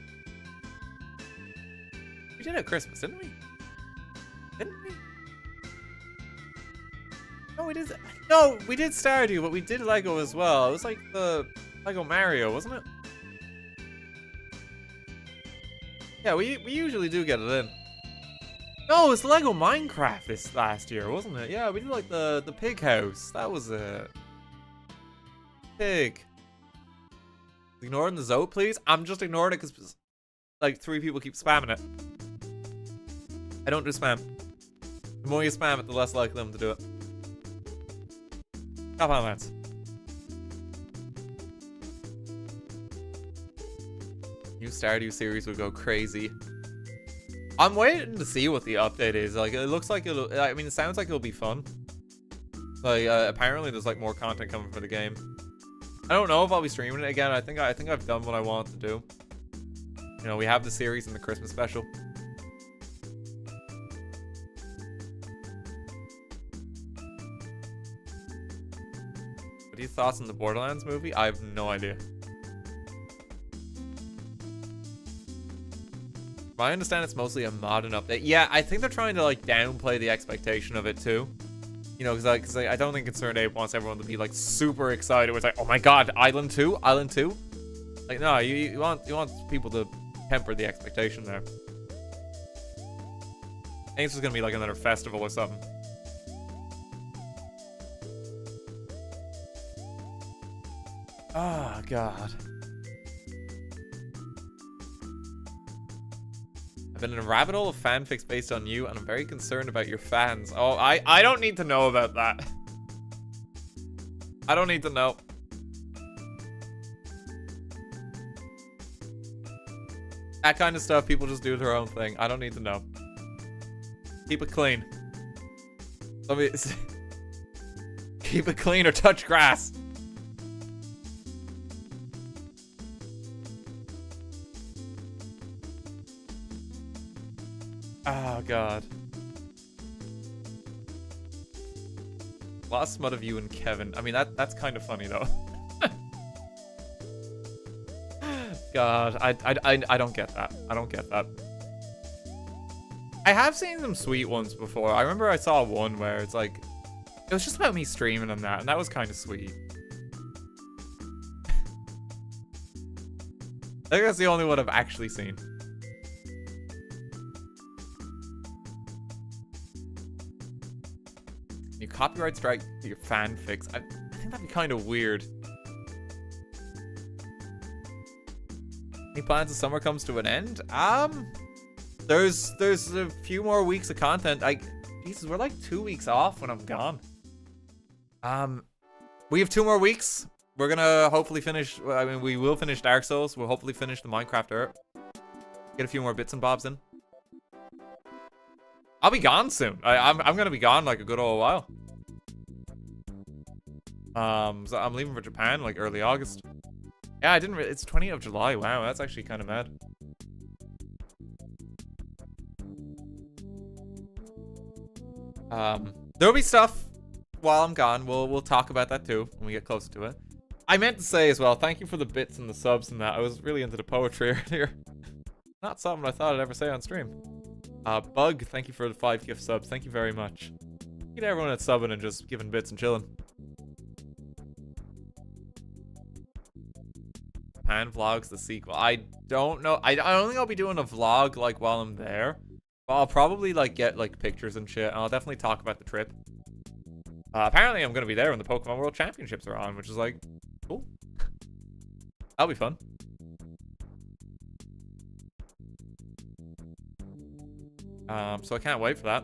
We did it at Christmas, didn't we? Didn't we? No, we did. No, we did Stardew, but we did Lego as well. It was like the Lego Mario, wasn't it? Yeah, we usually do get it in. No, it was Lego Minecraft this last year, wasn't it? Yeah, we did like the pig house. That was it. Pig. Ignoring the Zote, please. I'm just ignoring it because like 3 people keep spamming it. I don't do spam. The more you spam it, the less likely them to do it. Top on, lads. New Stardew series would go crazy. I'm waiting to see what the update is. Like, it looks like it'll. I mean, it sounds like it'll be fun. Like, apparently there's like more content coming for the game. I don't know if I'll be streaming it again. I think I've done what I want to do. You know, we have the series and the Christmas special. What are your thoughts on the Borderlands movie? I have no idea. I understand it's mostly a modern update. Yeah, I think they're trying to like downplay the expectation of it too. You know, because I don't think Concerned Ape wants everyone to be like super excited. It's like, oh my god, Island 2, Island 2. Like, no, you want people to temper the expectation there. I think it's just gonna be like another festival or something. Oh god. I've been in a rabbit hole of fanfics based on you, and I'm very concerned about your fans. Oh, I don't need to know about that. I don't need to know. That kind of stuff, people just do their own thing. I don't need to know. Keep it clean. Let me keep it clean or touch grass. Oh god. Lost smut of you and Kevin. I mean, that's kind of funny though. God, I don't get that. I don't get that. I have seen some sweet ones before. I remember I saw one where it's like, it was just about me streaming and that was kind of sweet. I think that's the only one I've actually seen. You copyright strike your fanfics. I think that'd be kind of weird. Any plans as summer comes to an end? There's a few more weeks of content. Jesus, we're like 2 weeks off when I'm gone. We have 2 more weeks. We're gonna hopefully finish. I mean, we will finish Dark Souls. We'll hopefully finish the Minecraft Earth. Get a few more bits and bobs in. I'll be gone soon. I'm gonna be gone like a good old while. So I'm leaving for Japan like early August. Yeah, I didn't. It's 20th of July. Wow, that's actually kind of mad. There'll be stuff while I'm gone. We'll talk about that too when we get closer to it. I meant to say as well, thank you for the bits and the subs and that. I was really into the poetry earlier. Not something I thought I'd ever say on stream. Bug, thank you for the 5 gift subs. Thank you very much. Thank you to everyone that's subbing and just giving bits and chilling. Japan vlogs, the sequel. I don't know. I don't think I'll be doing a vlog like while I'm there. But I'll probably like get like pictures and shit. And I'll definitely talk about the trip. Apparently I'm going to be there when the Pokemon World Championships are on, which is like, cool. That'll be fun. So I can't wait for that.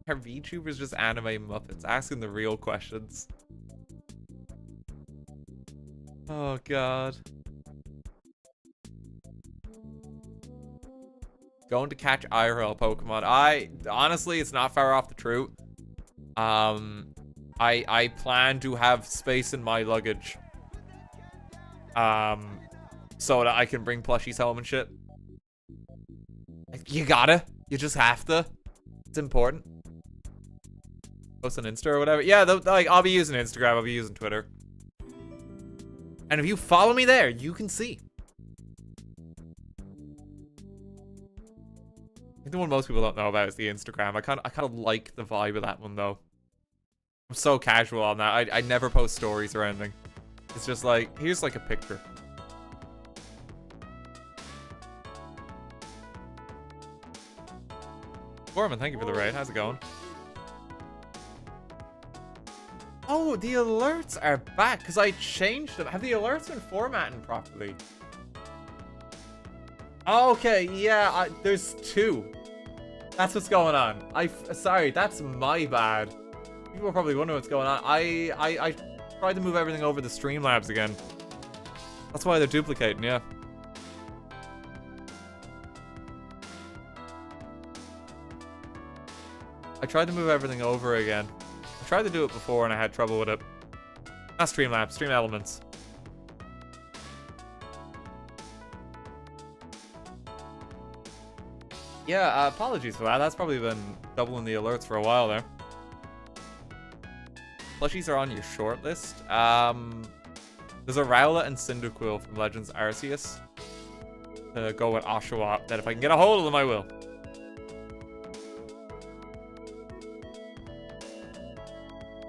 Are VTubers just anime Muppets? Asking the real questions. Oh, God. Going to catch IRL Pokemon. Honestly, it's not far off the truth. I plan to have space in my luggage. So that I can bring plushies home and shit. You gotta. You just have to. It's important. Post on Insta or whatever. Yeah, like, I'll be using Instagram. I'll be using Twitter. And if you follow me there, you can see. I think the one most people don't know about is the Instagram. I kind of like the vibe of that one, though. I'm so casual on that. I never post stories or anything. It's just like, here's like a picture. Foreman, thank you for the raid. How's it going? Oh, the alerts are back because I changed them. Have the alerts been formatting properly? Okay, yeah, there's 2. That's what's going on. Sorry, that's my bad. People are probably wondering what's going on. I tried to move everything over to Streamlabs again. That's why they're duplicating, yeah. I tried to move everything over again. I tried to do it before and I had trouble with it. Not Streamlabs, Stream Elements. Yeah, apologies for that. That's probably been doubling the alerts for a while there. Plushies are on your shortlist. There's a Rowlet and Cyndaquil from Legends Arceus to go with Oshawott. That if I can get a hold of them, I will.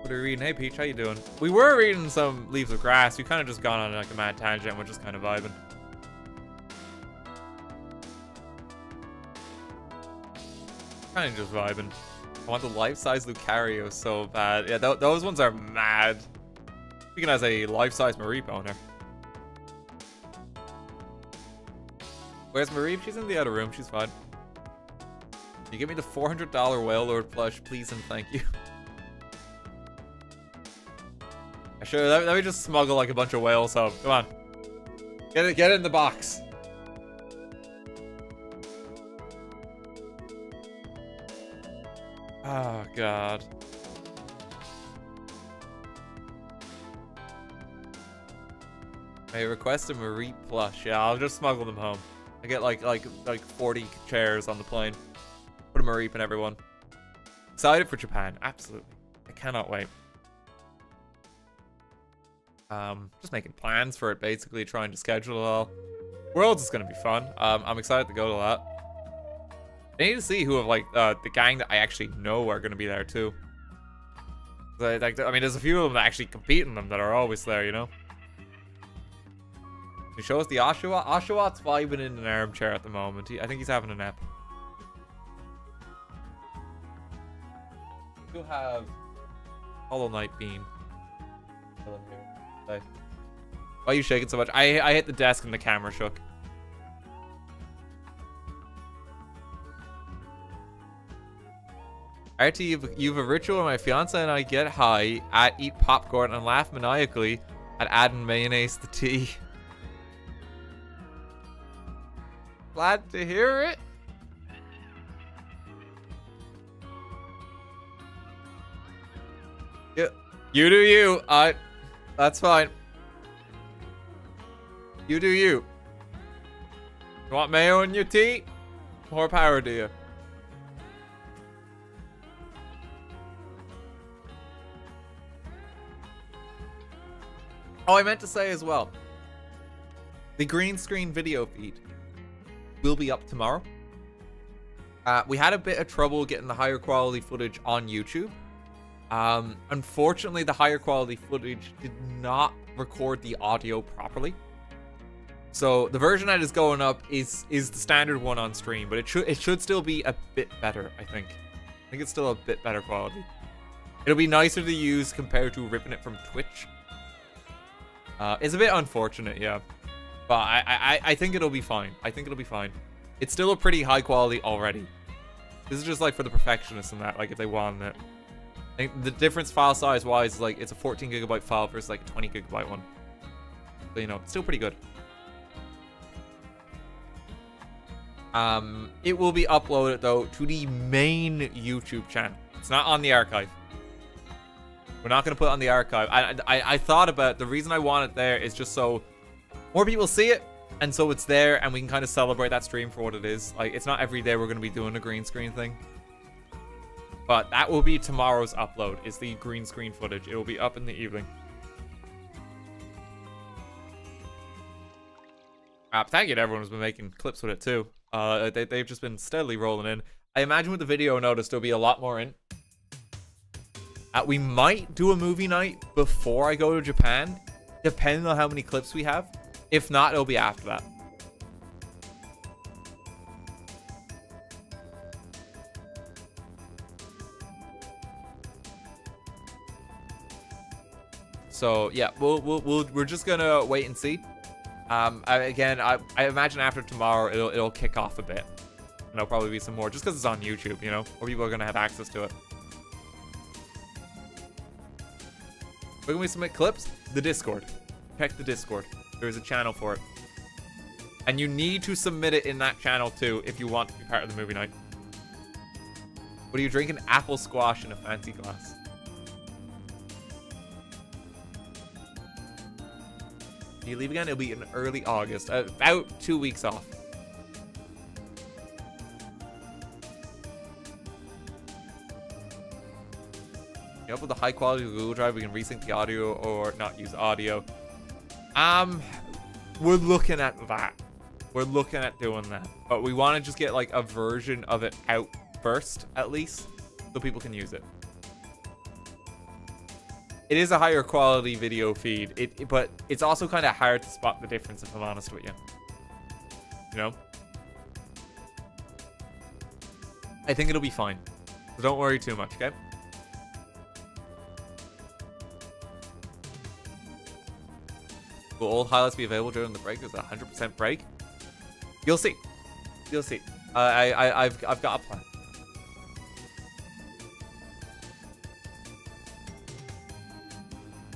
What are we reading? Hey Peach, how you doing? We were reading some Leaves of Grass. We kind of just gone on like a mad tangent and we're just kind of vibing. Kind of just vibing. I want the life-size Lucario so bad. Yeah, those ones are mad. Speaking as a life-size Mareep owner. Where's Mareep? She's in the other room. She's fine. You give me the $400 Wailord plush, please and thank you. Sure, let me just smuggle like a bunch of whales home. Come on. Get it in the box. Oh, God. I request a Mareep plush. Yeah, I'll just smuggle them home. I get like 40 chairs on the plane. Put a Mareep in everyone. Excited for Japan. Absolutely. I cannot wait. Just making plans for it, basically trying to schedule it all. Worlds is gonna be fun. I'm excited to go to that. I need to see who of like the gang that I actually know are gonna be there too. I mean, there's a few of them that actually compete in them that are always there, you know. Can you show us the Oshawott? Oshawott's vibing in an armchair at the moment. I think he's having a nap. You'll have Hollow Knight Beam. Why are you shaking so much? I hit the desk and the camera shook. RT, you've a ritual where my fiance and I get high, eat popcorn, and laugh maniacally at adding mayonnaise to tea. Glad to hear it. Yeah, you do you. That's fine. You do you. You want mayo in your tea? More power to you. Oh, I meant to say as well, the green screen video feed will be up tomorrow. We had a bit of trouble getting the higher quality footage on YouTube. Unfortunately, the higher quality footage did not record the audio properly. So the version that is going up is the standard one on stream, but it should still be a bit better, I think. I think it's still a bit better quality. It'll be nicer to use compared to ripping it from Twitch. It's a bit unfortunate, yeah. But I think it'll be fine. I think it'll be fine. It's still a pretty high quality already. This is just like for the perfectionists and that, like if they want it. I think the difference file size wise is like it's a 14 gigabyte file versus like a 20 gigabyte one. So, you know, it's still pretty good. It will be uploaded though to the main YouTube channel. It's not on the archive. We're not going to put it on the archive. I thought about the reason I want it there is just so more people see it, and so it's there, and we can kind of celebrate that stream for what it is. Like, it's not every day we're going to be doing a green screen thing. But that will be tomorrow's upload, is the green screen footage. It will be up in the evening. Thank you to everyone who's been making clips with it too. They've just been steadily rolling in. I imagine with the video notice there'll be a lot more in. We might do a movie night before I go to Japan, depending on how many clips we have. If not, it'll be after that. So yeah, we're just gonna wait and see. Again, I imagine after tomorrow it'll kick off a bit, and there'll probably be some more just because it's on YouTube, you know, or people are gonna have access to it. Where can we submit clips? The Discord. Check the Discord. There's a channel for it. And you need to submit it in that channel too if you want to be part of the movie night. What are you drinking? Apple squash in a fancy glass. Do you leave again? It'll be in early August. About 2 weeks off. Up with a high quality Google Drive, we can resync the audio or not use audio. We're looking at that. We're looking at doing that. But we want to just get like a version of it out first, at least, so people can use it. It is a higher quality video feed, but it's also kind of hard to spot the difference, if I'm honest with you. You know? I think it'll be fine. So don't worry too much, okay? Will all highlights be available during the break? There's a 100% break. You'll see. You'll see. I've got a plan.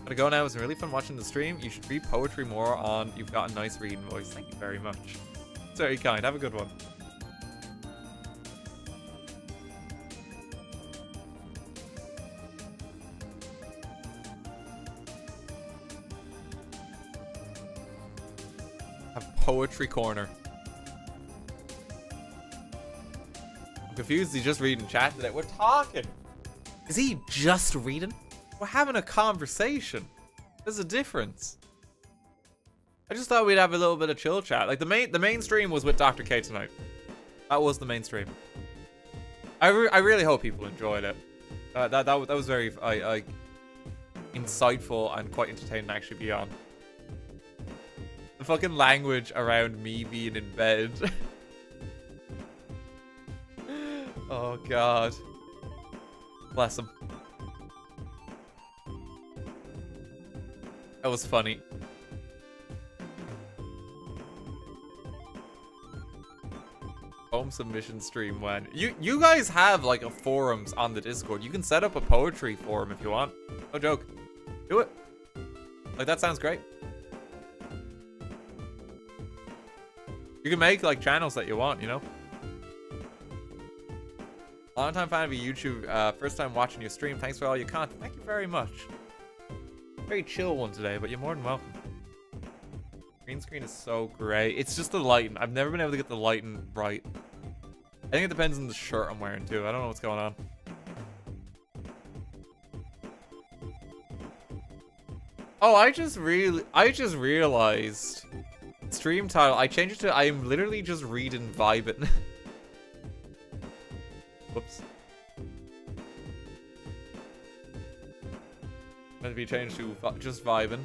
Gotta go now. It's been really fun watching the stream. You should read poetry more on. You've got a nice reading voice. Thank you very much. It's very kind. Have a good one. Poetry corner. I'm confused. He's just reading chat today. We're talking. Is he just reading? We're having a conversation. There's a difference. I just thought we'd have a little bit of chill chat. Like the main stream was with Dr. K tonight. That was the main stream. I really hope people enjoyed it. That was very insightful and quite entertaining to actually be on. The fucking language around me being in bed. Oh god. Bless him. That was funny. Home submission stream when you guys have like a forums on the Discord. You can set up a poetry forum if you want. No joke. Do it. Like that sounds great. You can make like channels that you want, you know? Long time fan of your YouTube, first time watching your stream. Thanks for all your content. Thank you very much. Very chill one today, but you're more than welcome. Green screen is so great. It's just the lighting. I've never been able to get the lighting right. I think it depends on the shirt I'm wearing too. I don't know what's going on. Oh, I just realized stream title. I changed it to I am literally just reading vibing. Whoops. Meant to be changed to just vibing.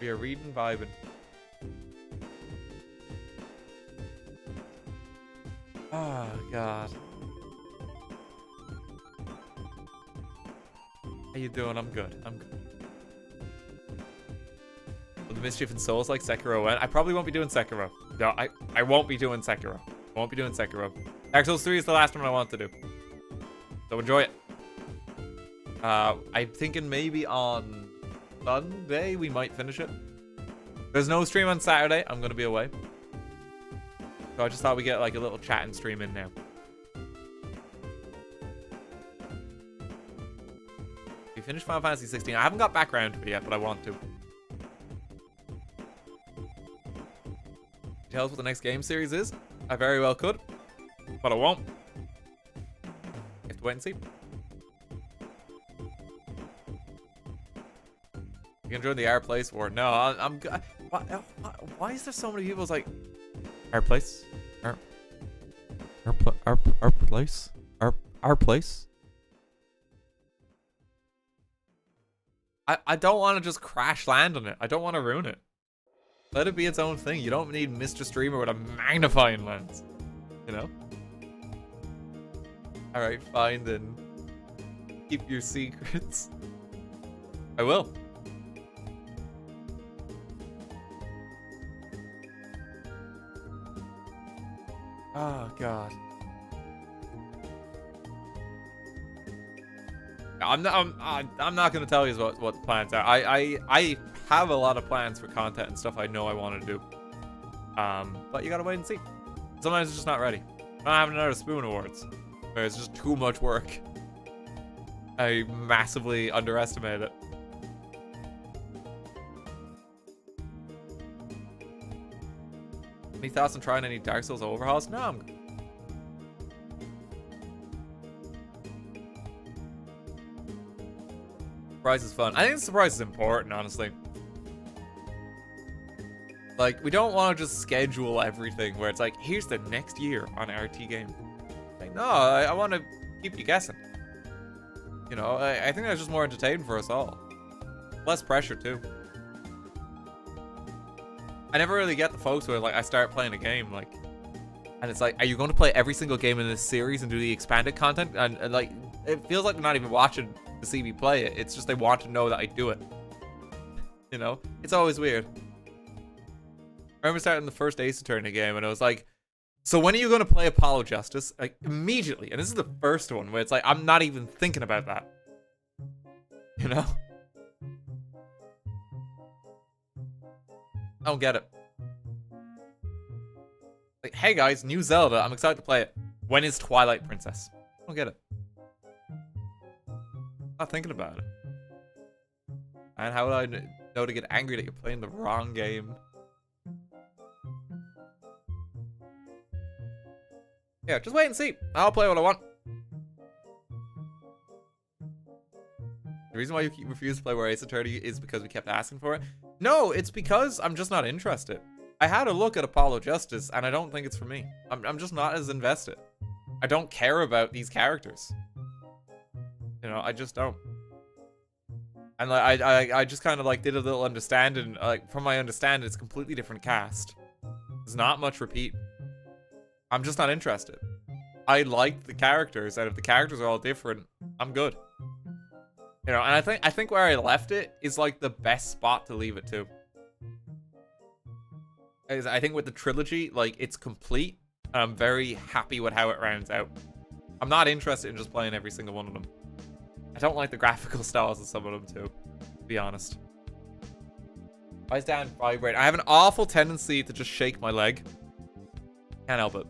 We are reading vibing. Oh god. How you doing? I'm good. I'm good. Will the Mischief and Souls like Sekiro went? I probably won't be doing Sekiro. No, I won't be doing Sekiro. I won't be doing Sekiro. Dark Souls 3 is the last one I want to do. So enjoy it. I'm thinking maybe on Sunday we might finish it. There's no stream on Saturday. I'm going to be away. So I just thought we'd get like a little chat and stream in now. We finished Final Fantasy 16. I haven't got back around to it yet, but I want to. Tell us what the next game series is? I very well could, but I won't. You have to wait and see. You can join the our place war. No, I'm. Why is there so many people? It's like our place, our place, our place. I don't want to just crash land on it. I don't want to ruin it. Let it be its own thing. You don't need Mr. Streamer with a magnifying lens. You know? Alright, fine then. Keep your secrets. I will. Oh, God. I'm not gonna tell you what the plans are. I have a lot of plans for content and stuff I know I want to do. But you gotta wait and see. Sometimes it's just not ready. I'm not having another Spoon Awards where it's just too much work. I massively underestimate it. Any thoughts on trying any Dark Souls overhauls? No, I'm good. Surprise is fun. I think the surprise is important, honestly. Like, we don't want to just schedule everything where it's like, here's the next year on RTGame. Like, no, I want to keep you guessing. You know, I think that's just more entertaining for us all. Less pressure, too. I never really get the folks where, like, I start playing a game, like, and it's like, are you going to play every single game in this series and do the expanded content? And like, it feels like they're not even watching to see me play it. It's just they want to know that I do it. You know? It's always weird. I remember starting the first Ace Attorney game and it was like, so when are you going to play Apollo Justice? Like, immediately. And this is the first one where it's like, I'm not even thinking about that. You know? I don't get it. Like, hey guys, new Zelda. I'm excited to play it. When is Twilight Princess? I don't get it. Not thinking about it. And how would I know to get angry that you're playing the wrong game? Yeah, just wait and see. I'll play what I want. The reason why you refuse to play War Ace Attorney is because we kept asking for it. No, it's because I'm just not interested. I had a look at Apollo Justice, and I don't think it's for me. I'm just not as invested. I don't care about these characters. You know, I just don't. And like, I just kind of like did a little understanding. Like, from my understanding, it's a completely different cast. There's not much repeat. I'm just not interested. I like the characters, and if the characters are all different, I'm good. You know, and I think where I left it is like the best spot to leave it to. is I think with the trilogy, like, it's complete. And I'm very happy with how it rounds out. I'm not interested in just playing every single one of them. I don't like the graphical styles of some of them too, to be honest. Eyes down, vibrate. I have an awful tendency to just shake my leg. Can't help it.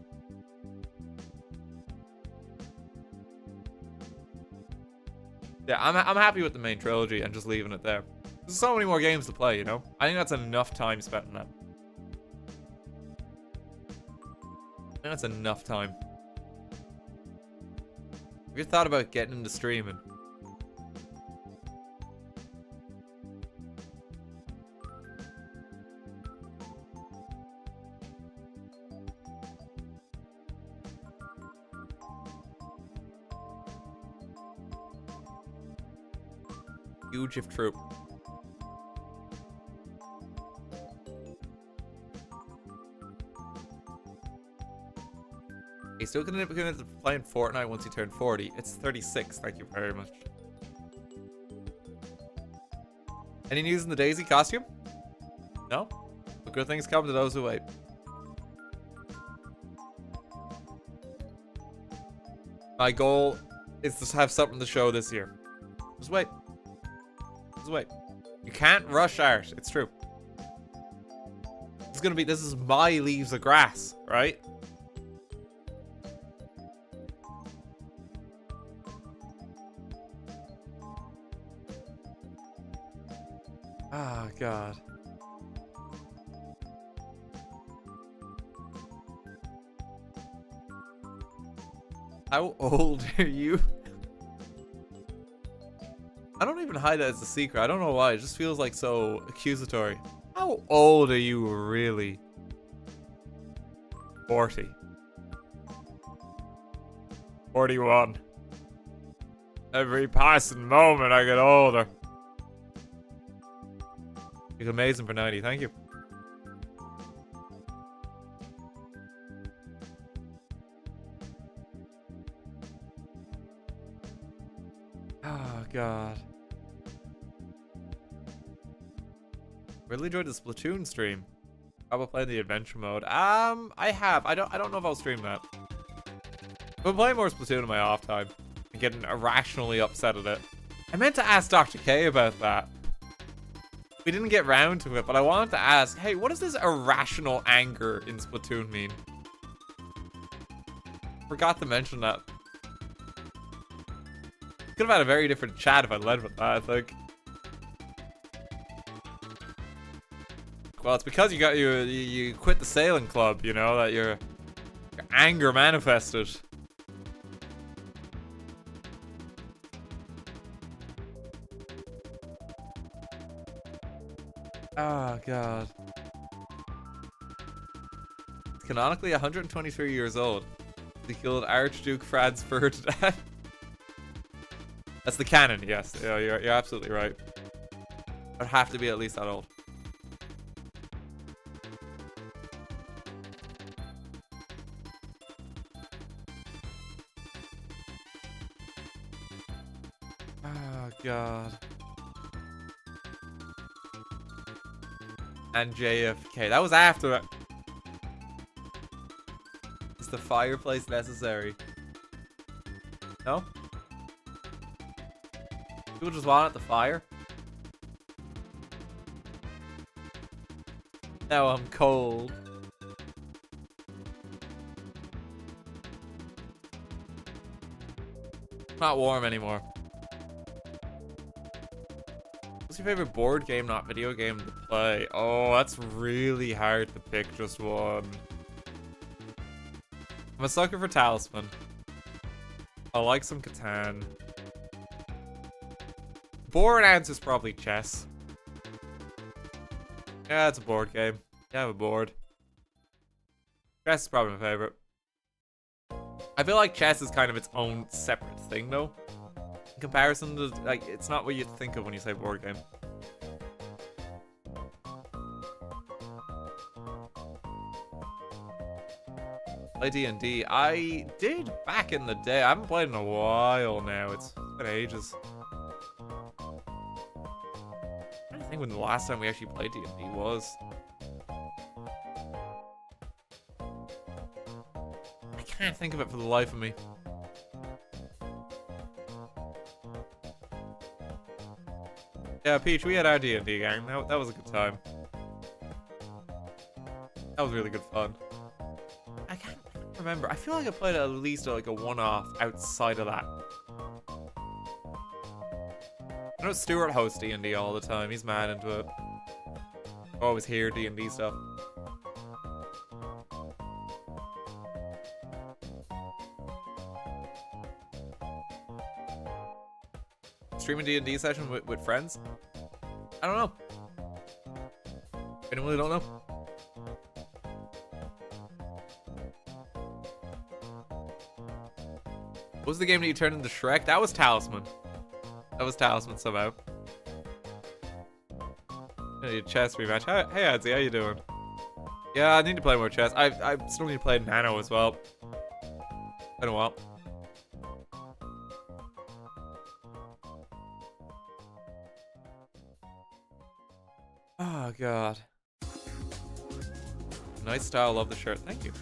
Yeah, I'm happy with the main trilogy and just leaving it there. There's so many more games to play, you know? I think that's enough time spent on that. I think that's enough time. Have you thought about getting into streaming? Huge if true. He's still gonna be playing Fortnite once he turned 40. It's 36, thank you very much. Any news in the Daisy costume? No? But good things come to those who wait. My goal is to have something to show this year. Just wait. Just wait. You can't rush art. It's true. This is my Leaves of Grass, right? Oh, God. How old are you? I don't even hide that as a secret. I don't know why. It just feels like so accusatory. How old are you really? 40. 41. Every passing moment I get older. You're amazing for 90. Thank you. Oh, God. Really enjoyed the Splatoon stream. Probably playing the adventure mode. I have. I don't know if I'll stream that. I've been playing more Splatoon in my off time and getting irrationally upset at it. I meant to ask Dr. K about that. We didn't get round to it, but I wanted to ask, hey, what does this irrational anger in Splatoon mean? Forgot to mention that. Could have had a very different chat if I led with that, I think. Well, it's because you quit the sailing club, you know, that your anger manifested. Oh, God. It's canonically 123 years old. He killed Archduke Franz Ferdinand. That's the canon, yes. Yeah, you're absolutely right. I'd have to be at least that old. Oh, God. And JFK. That was after it. Is the fireplace necessary? No? People just want the fire? Now I'm cold. Not warm anymore. What's your favorite board game, not video game, to play? Oh, that's really hard to pick just one. I'm a sucker for Talisman. I like some Catan. Board answer's probably chess. Yeah, it's a board game. Yeah, I have a board. Chess is probably my favorite. I feel like chess is kind of its own separate thing, though. In comparison to, like, it's not what you think of when you say board game. Play D&D. I did back in the day. I haven't played in a while now. It's been ages. I don't think when the last time we actually played D&D was. can't think of it for the life of me. Yeah, Peach, we had our D&D gang. That was a good time. That was really good fun. I can't remember. I feel like I played at least like a one-off outside of that. I know Stuart hosts D&D all the time. He's mad into it. I always hear D&D stuff. Streaming D&D session with friends? I don't know. I really don't know. What was the game that you turned into Shrek? That was Talisman. That was Talisman somehow. I need a chess rematch. Hey Adzi, how you doing? Yeah, I need to play more chess. I still need to play Nano as well. Been a while. Oh god. Nice style, love the shirt. Thank you.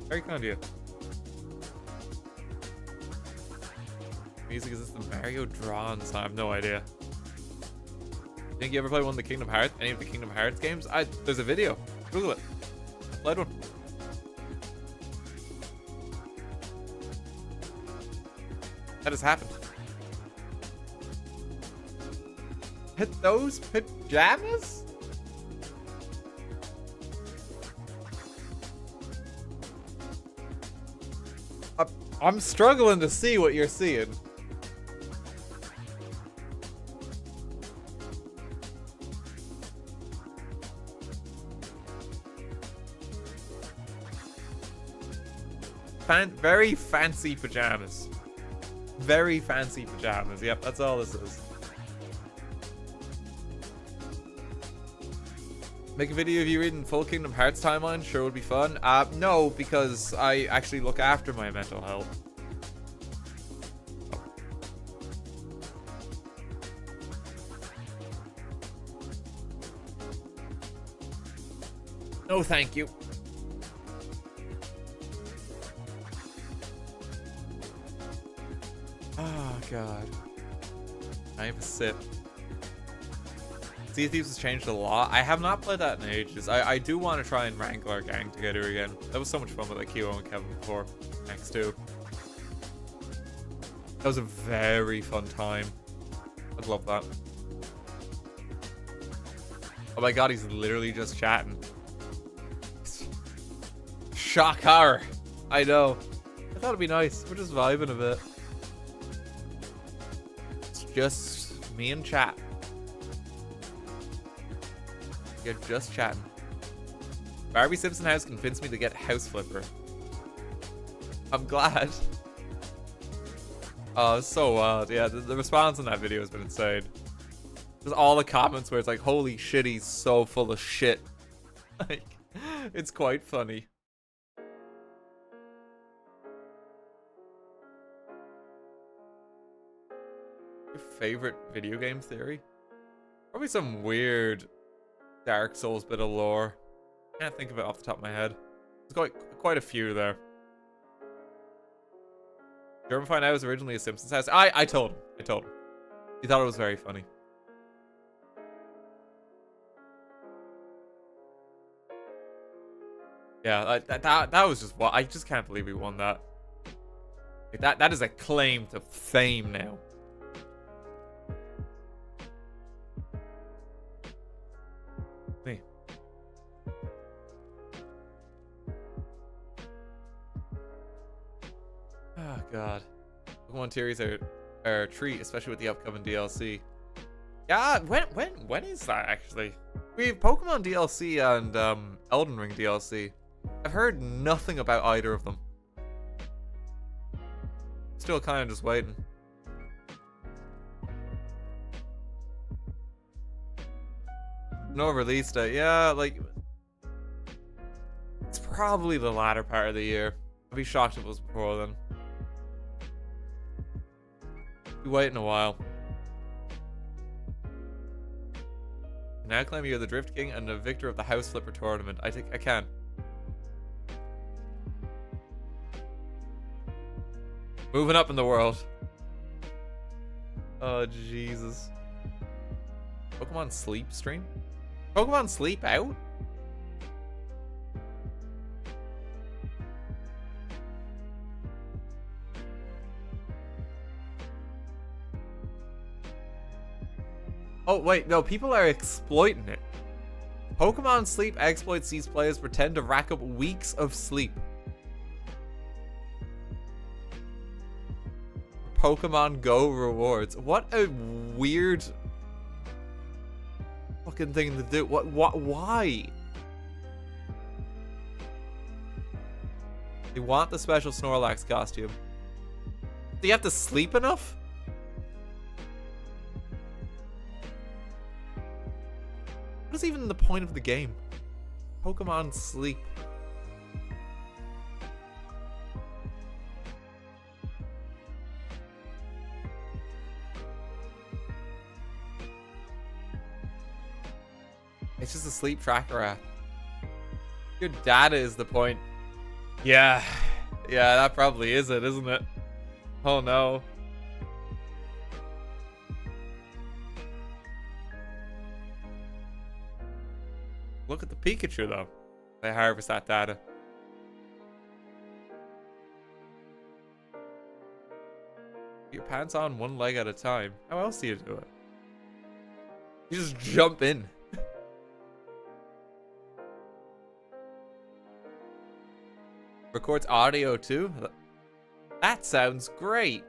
Very kind of you. Music, is this the Mario Drawn song? I have no idea. Think you ever played one of the Kingdom Hearts? Any of the Kingdom Hearts games? There's a video. Google it. I played one. That has happened. Hit those pajamas? I'm struggling to see what you're seeing. Very fancy pajamas. Very fancy pajamas. Yep, that's all this is. Make a video of you reading full Kingdom Hearts timeline? Sure would be fun. No, because I actually look after my mental health. No, thank you. Oh, God. I have a sip. Sea of Thieves has changed a lot. I have not played that in ages. I do want to try and wrangle our gang together again. That was so much fun with like Kyo and Kevin before. Thanks too. That was a very fun time. I'd love that. Oh my god, he's literally just chatting. Shocker! I know. I thought it'd be nice. We're just vibing a bit. It's just me and chat. You're just chatting. Barbie Simpson House convinced me to get House Flipper. I'm glad. Oh, it's so wild. Yeah, the response on that video has been insane. Just all the comments where it's like, holy shit, he's so full of shit. Like, it's quite funny. Your favorite video game theory? Probably some weird Dark Souls bit of lore. Can't think of it off the top of my head. There's quite a few there. Did you ever find out it was originally a Simpsons house? I told him. I told him. He thought it was very funny. Yeah, that was just what I just can't believe we won that. Like that is a claim to fame now. Me. Oh god. Pokemon series are a treat, especially with the upcoming DLC. Yeah, when is that actually? We have Pokemon DLC and Elden Ring DLC. I've heard nothing about either of them. Still kind of just waiting. No release date. Yeah, like it's probably the latter part of the year. I'd be shocked if it was before then. Be waiting a while. Now claim you're the Drift King and the victor of the House Flipper tournament. I think I can. Moving up in the world. Oh, Jesus. Pokemon Sleep stream? Pokemon Sleep out? Oh, wait, no, people are exploiting it. Pokemon Sleep exploits these players pretend to rack up weeks of sleep. Pokemon Go rewards. What a weird fucking thing to do. Why? You want the special Snorlax costume. Do you have to sleep enough? What is even the point of the game? Pokemon Sleep. It's just a sleep tracker app. Your data is the point. Yeah. Yeah, that probably is it, isn't it? Oh no. Look at the Pikachu though. They harvest that data. Get your pants on one leg at a time. How else do you do it? You just jump in. Records audio too? That sounds great.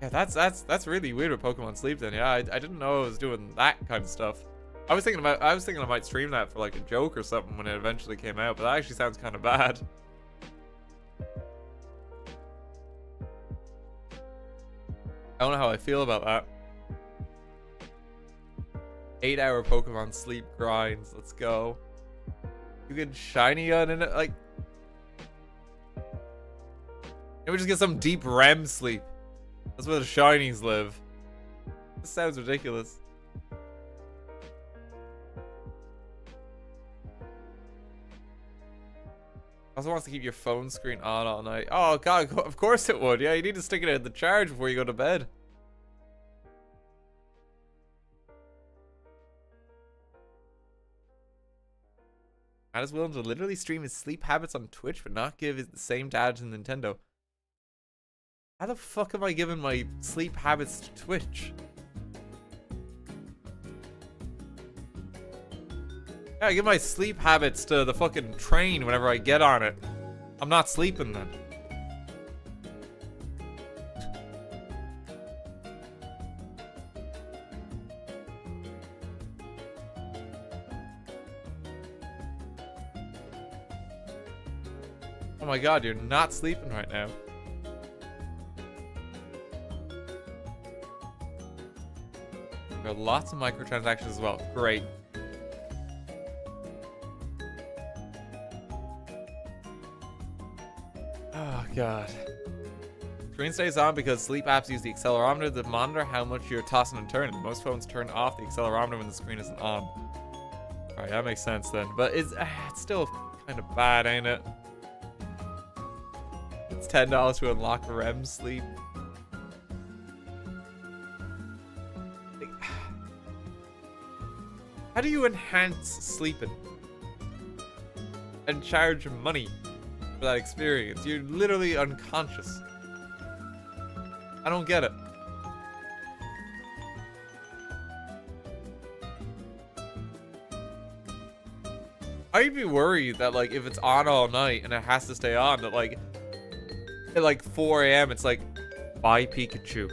Yeah, that's really weird with Pokemon Sleep then. Yeah, I didn't know it was doing that kind of stuff. I was thinking I might stream that for like a joke or something when it eventually came out, but that actually sounds kind of bad. I don't know how I feel about that. 8-hour Pokemon Sleep grinds. Let's go. You get shiny on in it, like. Can we just get some deep REM sleep? That's where the shinies live. This sounds ridiculous. Also wants to keep your phone screen on all night. Oh god, of course it would. Yeah, you need to stick it in the charge before you go to bed. Matt is willing to literally stream his sleep habits on Twitch but not give the same data to Nintendo. How the fuck am I giving my sleep habits to Twitch? Yeah, I give my sleep habits to the fucking train whenever I get on it. I'm not sleeping then. Oh my god, you're not sleeping right now. There are lots of microtransactions as well. Great. Oh god. Screen stays on because sleep apps use the accelerometer to monitor how much you're tossing and turning. Most phones turn off the accelerometer when the screen isn't on. Alright, that makes sense then. But it's still kind of bad, ain't it? It's $10 to unlock REM sleep. How do you enhance sleeping and charge money for that experience? You're literally unconscious. I don't get it. I'd be worried that like if it's on all night and it has to stay on, that like at like 4 AM it's like, bye Pikachu,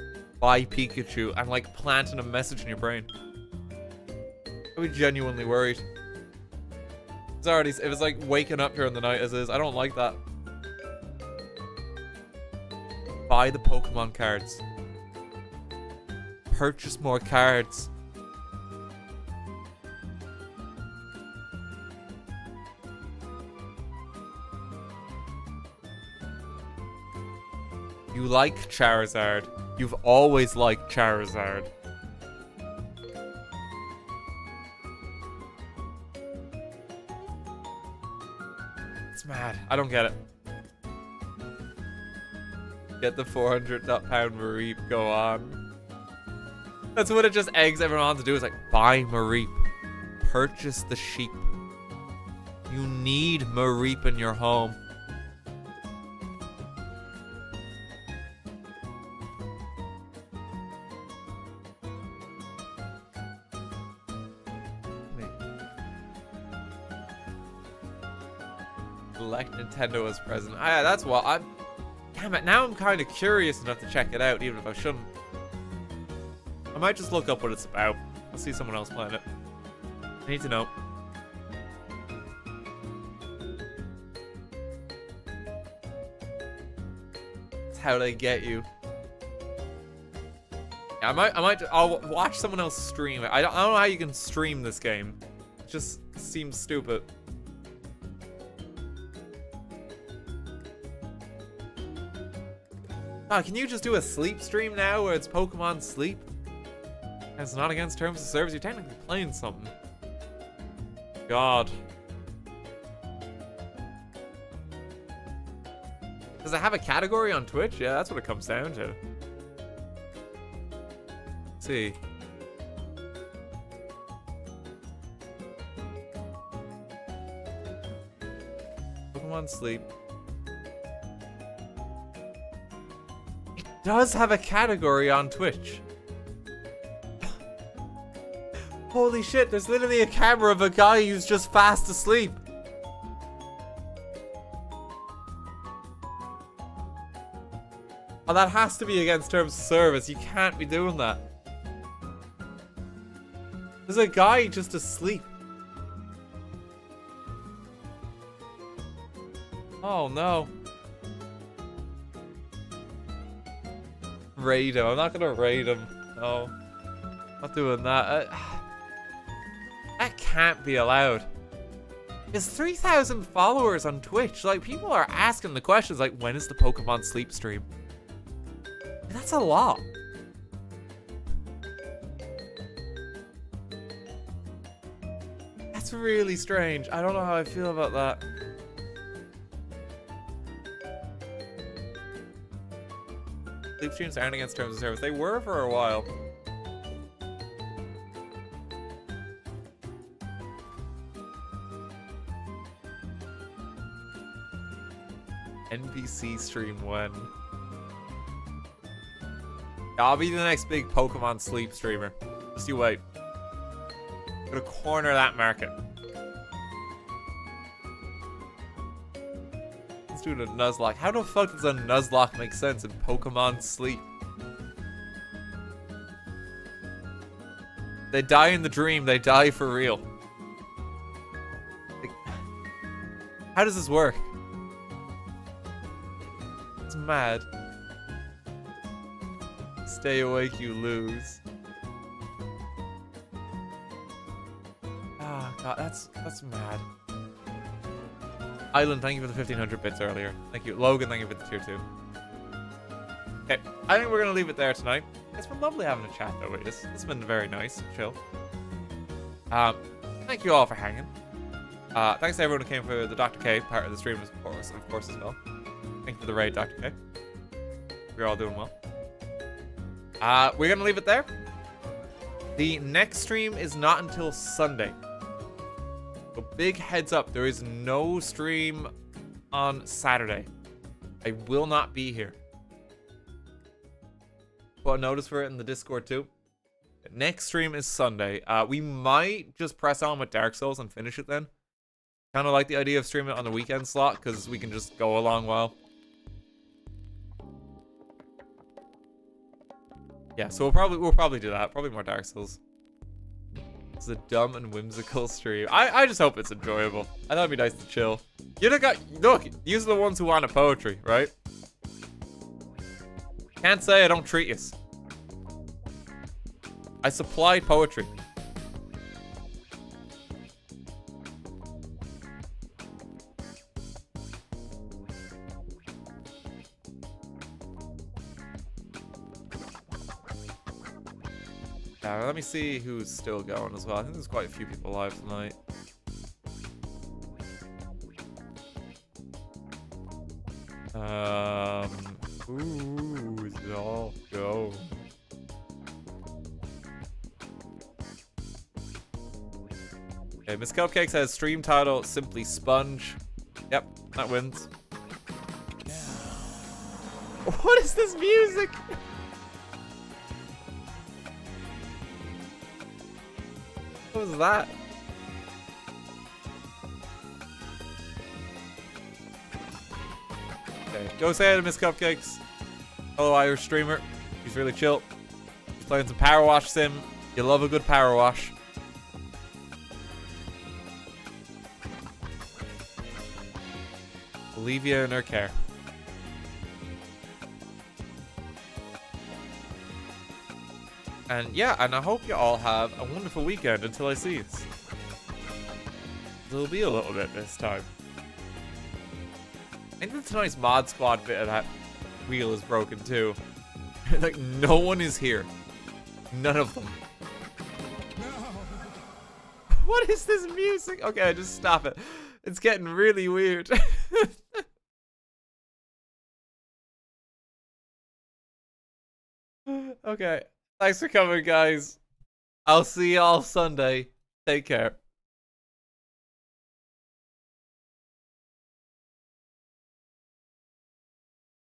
and like planting a message in your brain. I'd be genuinely worried. It's already, if it's like waking up during the night as is, I don't like that. Buy the Pokemon cards. Purchase more cards. You like Charizard. You've always liked Charizard. mad. I don't get it. Get the 400-pound Mareep, go on. That's what it just eggs everyone on to do. Is like, buy Mareep. Purchase the sheep. You need Mareep in your home. Elect Nintendo as president. Ah, that's what I'm. Damn it! Now I'm kind of curious enough to check it out, even if I shouldn't. I might just look up what it's about. I'll see someone else playing it. I need to know. It's how they get you. Yeah, I'll watch someone else stream it. I don't know how you can stream this game. It just seems stupid. Oh, can you just do a sleep stream now where it's Pokemon Sleep? And it's not against terms of service. You're technically playing something. God. Does it have a category on Twitch? Yeah, that's what it comes down to. Let's see. Pokemon Sleep. It does have a category on Twitch. Holy shit, there's literally a camera of a guy who's just fast asleep. Oh, that has to be against terms of service. You can't be doing that. There's a guy just asleep. Oh no. Raid him. I'm not gonna raid him. No. Not doing that. That can't be allowed. There's 3,000 followers on Twitch. Like, people are asking the questions like, when is the Pokemon Sleep stream? That's a lot. That's really strange. I don't know how I feel about that. Sleep streams aren't against terms of service. They were for a while. NPC stream when? I'll be the next big Pokemon Sleep streamer. Just you wait. Gonna corner that market. Let's do a Nuzlocke. How the fuck does a Nuzlocke make sense in Pokemon Sleep? They die in the dream, they die for real. Like, how does this work? It's mad. Stay awake, you lose. Ah, God, that's mad. Island, thank you for the 1500 bits earlier. Thank you. Logan, thank you for the tier 2. Okay, I think we're gonna leave it there tonight. It's been lovely having a chat though, wait. It's been very nice, chill. Thank you all for hanging. Thanks to everyone who came for the Dr. K part of the stream, of course as well. Thank you for the raid, Dr. K. We're all doing well. We're gonna leave it there. The next stream is not until Sunday. So big heads up, there is no stream on Saturday. I will not be here. Put a notice for it in the Discord too. Next stream is Sunday. We might just press on with Dark Souls and finish it then. Kind of like the idea of streaming it on the weekend slot because we can just go a long while. Yeah, so we'll probably do that. Probably more Dark Souls. It's a dumb and whimsical stream. I just hope it's enjoyable. I thought it'd be nice to chill. You look, these are the ones who wanted poetry, right? Can't say I don't treat you. I supplied poetry. Let me see who's still going as well. I think there's quite a few people live tonight. Ooh, no, go. Okay, Miss Cupcake says stream title simply Sponge. Yep, that wins. What is this music? What was that? Okay, go say hi to Miss Cupcakes. Hello, Irish streamer. She's really chill. She's playing some Power Wash sim. You love a good Power Wash. Leave you in her care. And yeah, and I hope you all have a wonderful weekend until I see you. There'll be a little bit this time. I think tonight's mod squad bit of that wheel is broken too. Like, no one is here. None of them. No. What is this music? Okay, just stop it. It's getting really weird. Okay. Thanks for coming, guys. I'll see y'all Sunday. Take care.